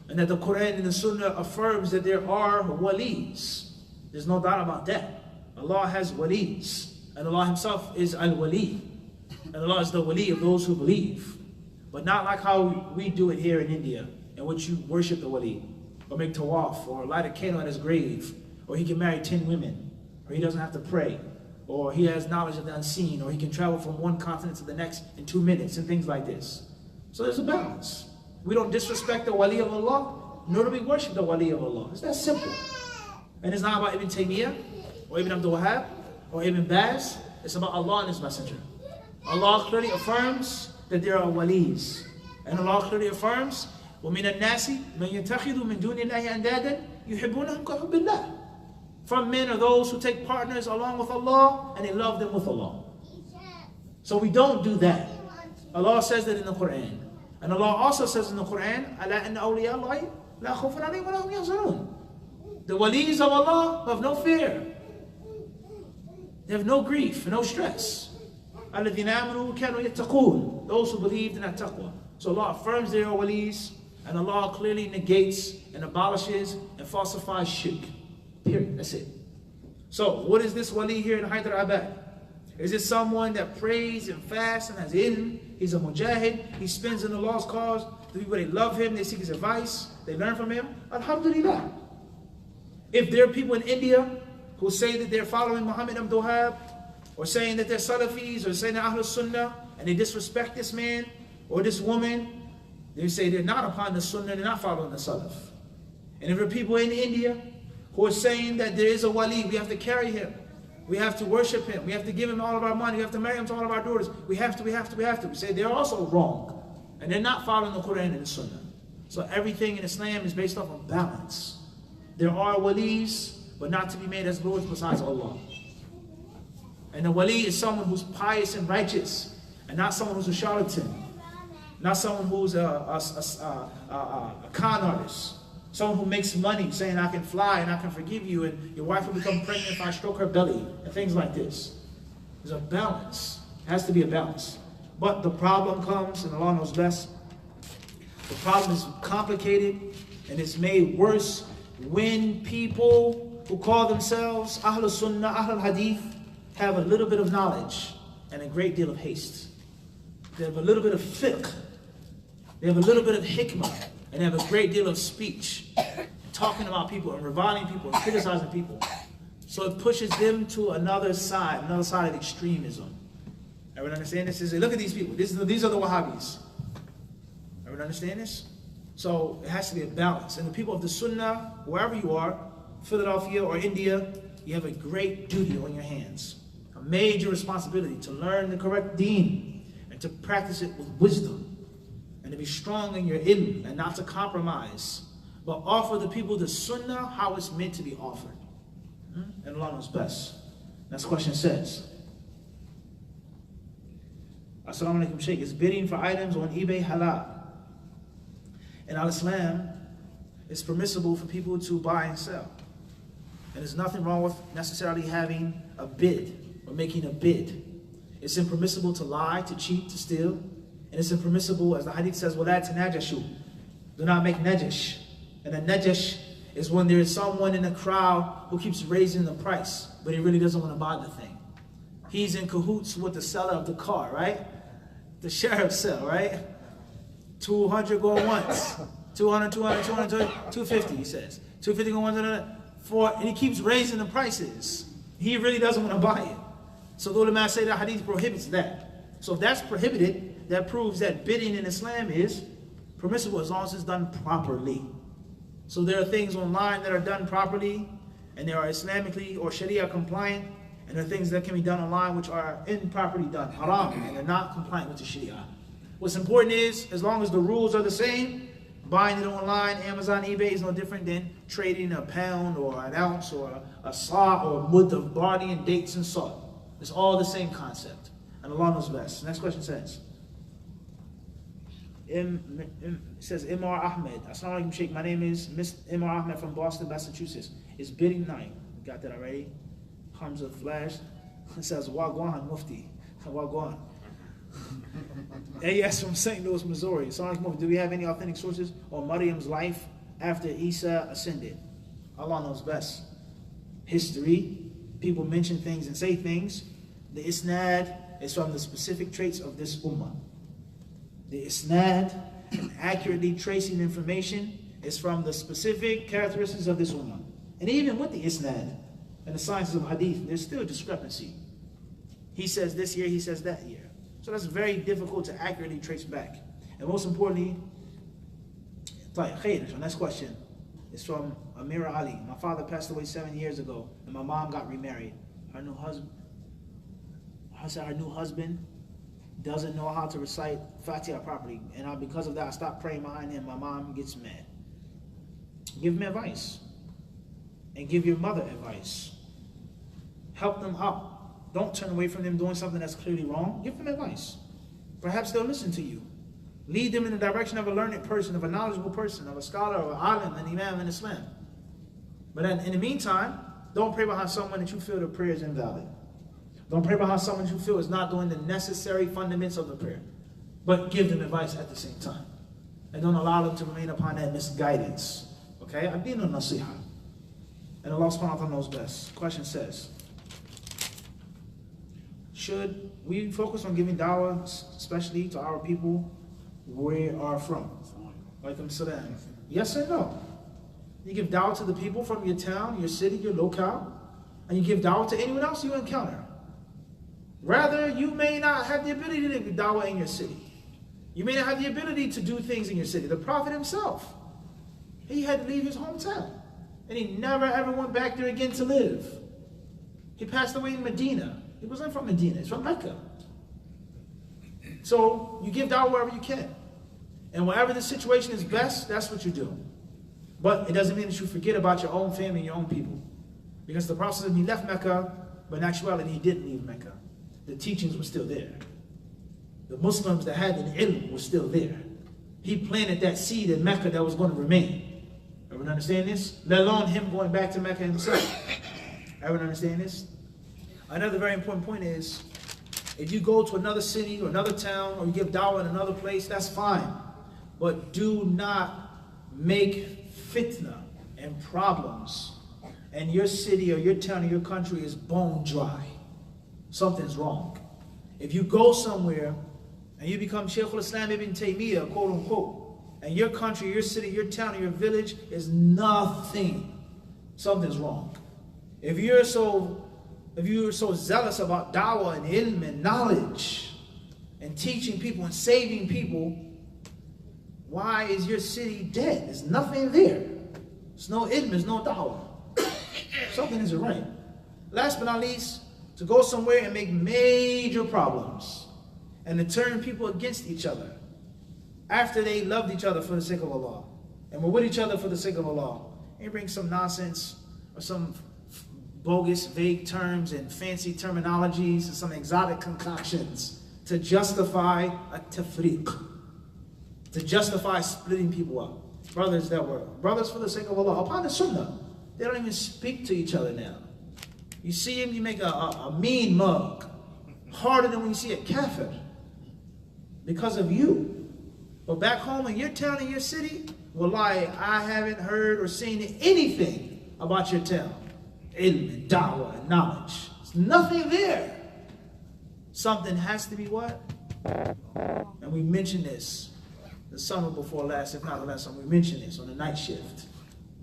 And that the Quran and the Sunnah affirms that there are walis. There's no doubt about that. Allah has walis. And Allah Himself is al-wali. And Allah is the wali of those who believe. But not like how we do it here in India, in which you worship the wali, or make tawaf, or light a candle at his grave, or he can marry 10 women, or he doesn't have to pray, or he has knowledge of the unseen, or he can travel from one continent to the next in 2 minutes, and things like this. So there's a balance. We don't disrespect the wali of Allah, nor do we worship the wali of Allah. It's that simple. And it's not about Ibn Taymiyyah, or Ibn Abdul Wahab, or Ibn Baz. It's about Allah and His Messenger. Allah clearly affirms that there are walis. And Allah clearly affirms, وَمِنَ النَّاسِ مَنْ يَتَّخِذُ مِنْ دُونِ اللَّهِ أَنْدَادًا يُحِبُّونَهُمْ كَحُبِّ اللَّهِ. From men are those who take partners along with Allah, and they love them with Allah. So we don't do that. Allah says that in the Quran. And Allah also says in the Quran, أَلَا إِنَّ أَوْلِيَاءَ اللَّهِ لَا خَوْفٌ عَلَيْهِمْ وَلَا هُمْ يَحْزَنُونَ. The walis of Allah have no fear. They have no grief and no stress. الَّذِينَ آمَنُوا وَكَانُوا يَتَّقُونَ. Those who believed in that taqwa. So Allah affirms there are walis, and Allah clearly negates and abolishes and falsifies shirk. Period. That's it. So what is this wali here in Hyderabad? Is it someone that prays and fasts and has ilm? He's a mujahid. He spends in Allah's cause. The people, they love him. They seek his advice. They learn from him. Alhamdulillah. If there are people in India who say that they're following Muhammad Abdul Wahab, or saying that they're Salafis, or saying they're Ahlul Sunnah, and they disrespect this man or this woman, They say they're not upon the sunnah, they're not following the salaf. And if there are people in India who are saying that there is a wali, we have to carry him, we have to worship him, we have to give him all of our money, we have to marry him to all of our daughters, we have to. We say they're also wrong. And they're not following the Quran and the sunnah. So everything in Islam is based off of balance. There are walis, but not to be made as lords besides Allah. And the wali is someone who's pious and righteous, and not someone who's a charlatan, not someone who's a con artist, someone who makes money saying I can fly and I can forgive you and your wife will become pregnant if I stroke her belly and things like this. There's a balance. It has to be a balance. But the problem comes, and Allah knows best, the problem is complicated and it's made worse when people who call themselves Ahlul Sunnah, Ahlul Hadith, have a little bit of knowledge and a great deal of haste. They have a little bit of fiqh. They have a little bit of hikmah. And they have a great deal of speech. Talking about people and reviling people and criticizing people. So it pushes them to another side of extremism. Everyone understand this? Look at these people. These are the Wahhabis. Everyone understand this? So it has to be a balance. And the people of the Sunnah, wherever you are, Philadelphia or India, you have a great duty on your hands. A major responsibility to learn the correct deen and to practice it with wisdom and to be strong in your ilm and not to compromise, but offer the people the Sunnah how it's meant to be offered. And Allah knows best. Next question says, Assalamu alaikum Shaykh, is bidding for items on eBay halal? In Al-Islam, it's permissible for people to buy and sell. And there's nothing wrong with necessarily having a bid or making a bid. It's impermissible to lie, to cheat, to steal. And it's impermissible, as the hadith says, وَلَا تَنَاجَشُوا. Do not make najash. And a najash is when there is someone in the crowd who keeps raising the price, but he really doesn't want to buy the thing. He's in cahoots with the seller of the car, right? The sheriff sale, right? 200 going once. 200, 200, 200, 250, he says. 250 going once, 4, and he keeps raising the prices. He really doesn't want to buy it. So the ulama say that hadith prohibits that. So if that's prohibited, that proves that bidding in Islam is permissible as long as it's done properly. So there are things online that are done properly, and they are Islamically or Sharia compliant, and there are things that can be done online which are improperly done, haram, and they're not compliant with the Sharia. What's important is, as long as the rules are the same, buying it online, Amazon, eBay is no different than trading a pound or an ounce or a saw or a mud of barley and dates and salt. It's all the same concept. And Allah knows best. Next question says, it says Imar Ahmed. Assalamu alaikum Sheikh. My name is Imar Ahmed from Boston, Massachusetts. It's bidding night. Got that already? Hamza Flash. It says Wagwan Mufti. Wagwan. AS from St. Louis, Missouri. Assalamu alaikum Mufti. Do we have any authentic sources on Maryam's life after Isa ascended? Allah knows best. History. People mention things and say things. The isnad is from the specific traits of this ummah. The isnad, accurately tracing information, is from the specific characteristics of this ummah. And even with the isnad and the sciences of hadith, there's still discrepancy. He says this year, he says that year. So that's very difficult to accurately trace back. And most importantly, the next question is from Amira Ali. My father passed away 7 years ago, and my mom got remarried. Her new husband doesn't know how to recite Fatiha properly, and because of that, I stopped praying behind him. My mom gets mad. Give him advice, and give your mother advice. Help them out. Don't turn away from them doing something that's clearly wrong. Give them advice. Perhaps they'll listen to you. Lead them in the direction of a learned person, of a knowledgeable person, of a scholar, or an alim, an imam in Islam. But in the meantime, don't pray behind someone that you feel the prayer is invalid. Don't pray behind someone that you feel is not doing the necessary fundamentals of the prayer. But give them advice at the same time. And don't allow them to remain upon that misguidance. Okay? Adinu nasiha. And Allah subhanahu wa ta'ala knows best. Question says, should we focus on giving dawah, especially to our people where we are from? Walaikum salam. Yes or no? You give dawah to the people from your town, your city, your locale, and you give dawah to anyone else you encounter. Rather, you may not have the ability to give dawah in your city. You may not have the ability to do things in your city. The Prophet himself, he had to leave his hometown. And he never ever went back there again to live. He passed away in Medina. He wasn't from Medina, he's from Mecca. So you give dawah wherever you can. And wherever the situation is best, that's what you do. But it doesn't mean that you forget about your own family and your own people. Because the Prophet said he left Mecca, but in actuality he didn't leave Mecca. The teachings were still there. The Muslims that had an ilm were still there. He planted that seed in Mecca that was going to remain. Everyone understand this? Let alone him going back to Mecca himself. Everyone understand this? Another very important point is, if you go to another city or another town, or you give dawah in another place, that's fine. But do not make fitna and problems, and your city or your town or your country is bone dry. Something's wrong. If you go somewhere and you become Shaykh al-Islam ibn Taymiyyah, quote unquote, and your country, your city, your town, or your village is nothing, something's wrong. If you're so zealous about dawah and ilm and knowledge and teaching people and saving people, why is your city dead? There's nothing there. There's no ilm, there's no dawah. Something isn't right. Last but not least, to go somewhere and make major problems and to turn people against each other after they loved each other for the sake of Allah and were with each other for the sake of Allah, and bring some nonsense or some bogus, vague terms and fancy terminologies and some exotic concoctions to justify a tafriq, to justify splitting people up. Brothers that were brothers for the sake of Allah upon the sunnah, they don't even speak to each other now. You see him, you make a mean mug, harder than when you see a kafir, because of you. But back home in your town, in your city, wallahi, I haven't heard or seen anything about your town. Ilm and da'wah and knowledge. There's nothing there. Something has to be what? And we mentioned this the summer before last, if not the last summer. We mentioned this on the night shift.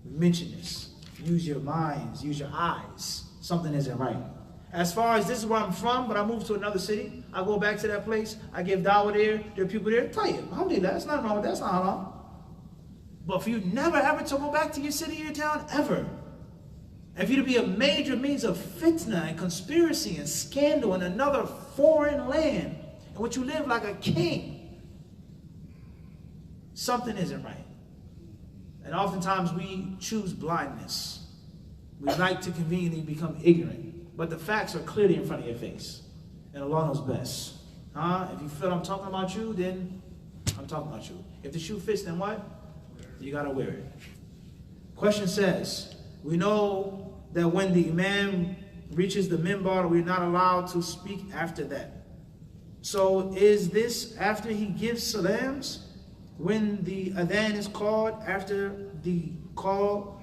We mentioned this. Use your minds, use your eyes. Something isn't right. As far as this is where I'm from, but I moved to another city, I go back to that place, I give dawah there are people there, tell you, alhamdulillah, that's not wrong with that, that's not haram. But for you never ever to go back to your city, your town, ever. And for you to be a major means of fitna and conspiracy and scandal in another foreign land in which you live like a king, something isn't right. And oftentimes we choose blindness. We like to conveniently become ignorant, but the facts are clearly in front of your face, and Allah knows best. If you feel I'm talking about you, then I'm talking about you. If the shoe fits, then what? You gotta wear it. Question says, we know that when the imam reaches the minbar, we're not allowed to speak after that. So is this after he gives salams? When the adhan is called, after the call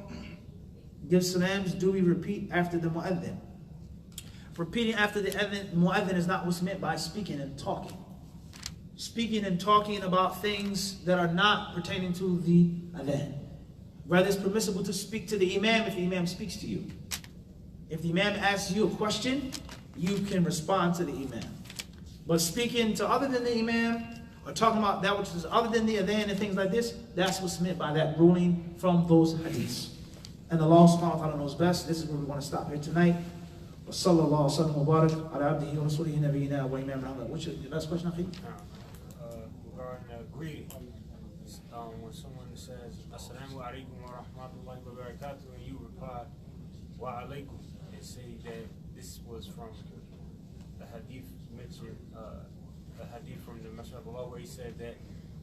gives salams, do we repeat after the mu'adhin? Repeating after the mu'adhin is not what's meant by speaking and talking. Speaking and talking about things that are not pertaining to the adhan. Rather, it's permissible to speak to the imam if the imam speaks to you. If the imam asks you a question, you can respond to the imam. But speaking to other than the imam, or talking about that which is other than the adhan and things like this, that's what's meant by that ruling from those hadiths. And Allah subhanahu wa ta'ala knows best. This is where we want to stop here tonight. Wa sallallahu sallam wa barak ala abdihi wa rasulihi nabiyyina wa imam Muhammad. What's your last question, Akhi? Regarding greeting, when someone says assalamu alaikum wa rahmatullahi wa barakatuh, and you reply wa alaikum, and say that this was from the hadith mentioned, the hadith from the Messenger of Allah, where he said that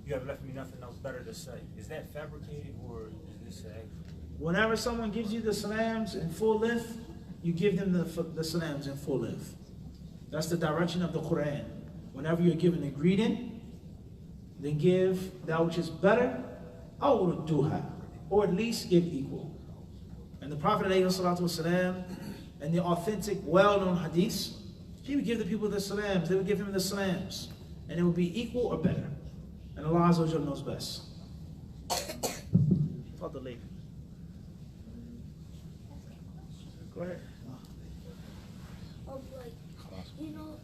you have left me nothing else better to say. Is that fabricated, or is this actual? Whenever someone gives you the salams in full length, you give them the salams in full length. That's the direction of the Quran. Whenever you're given a greeting, then give that which is better, or at least give equal. And the Prophet ﷺ, and the authentic, well-known hadiths, he would give the people the salams, they would give him the salams, and it would be equal or better. And Allah Azza wa Jalla knows best. Fadli. Go ahead. Like, you know,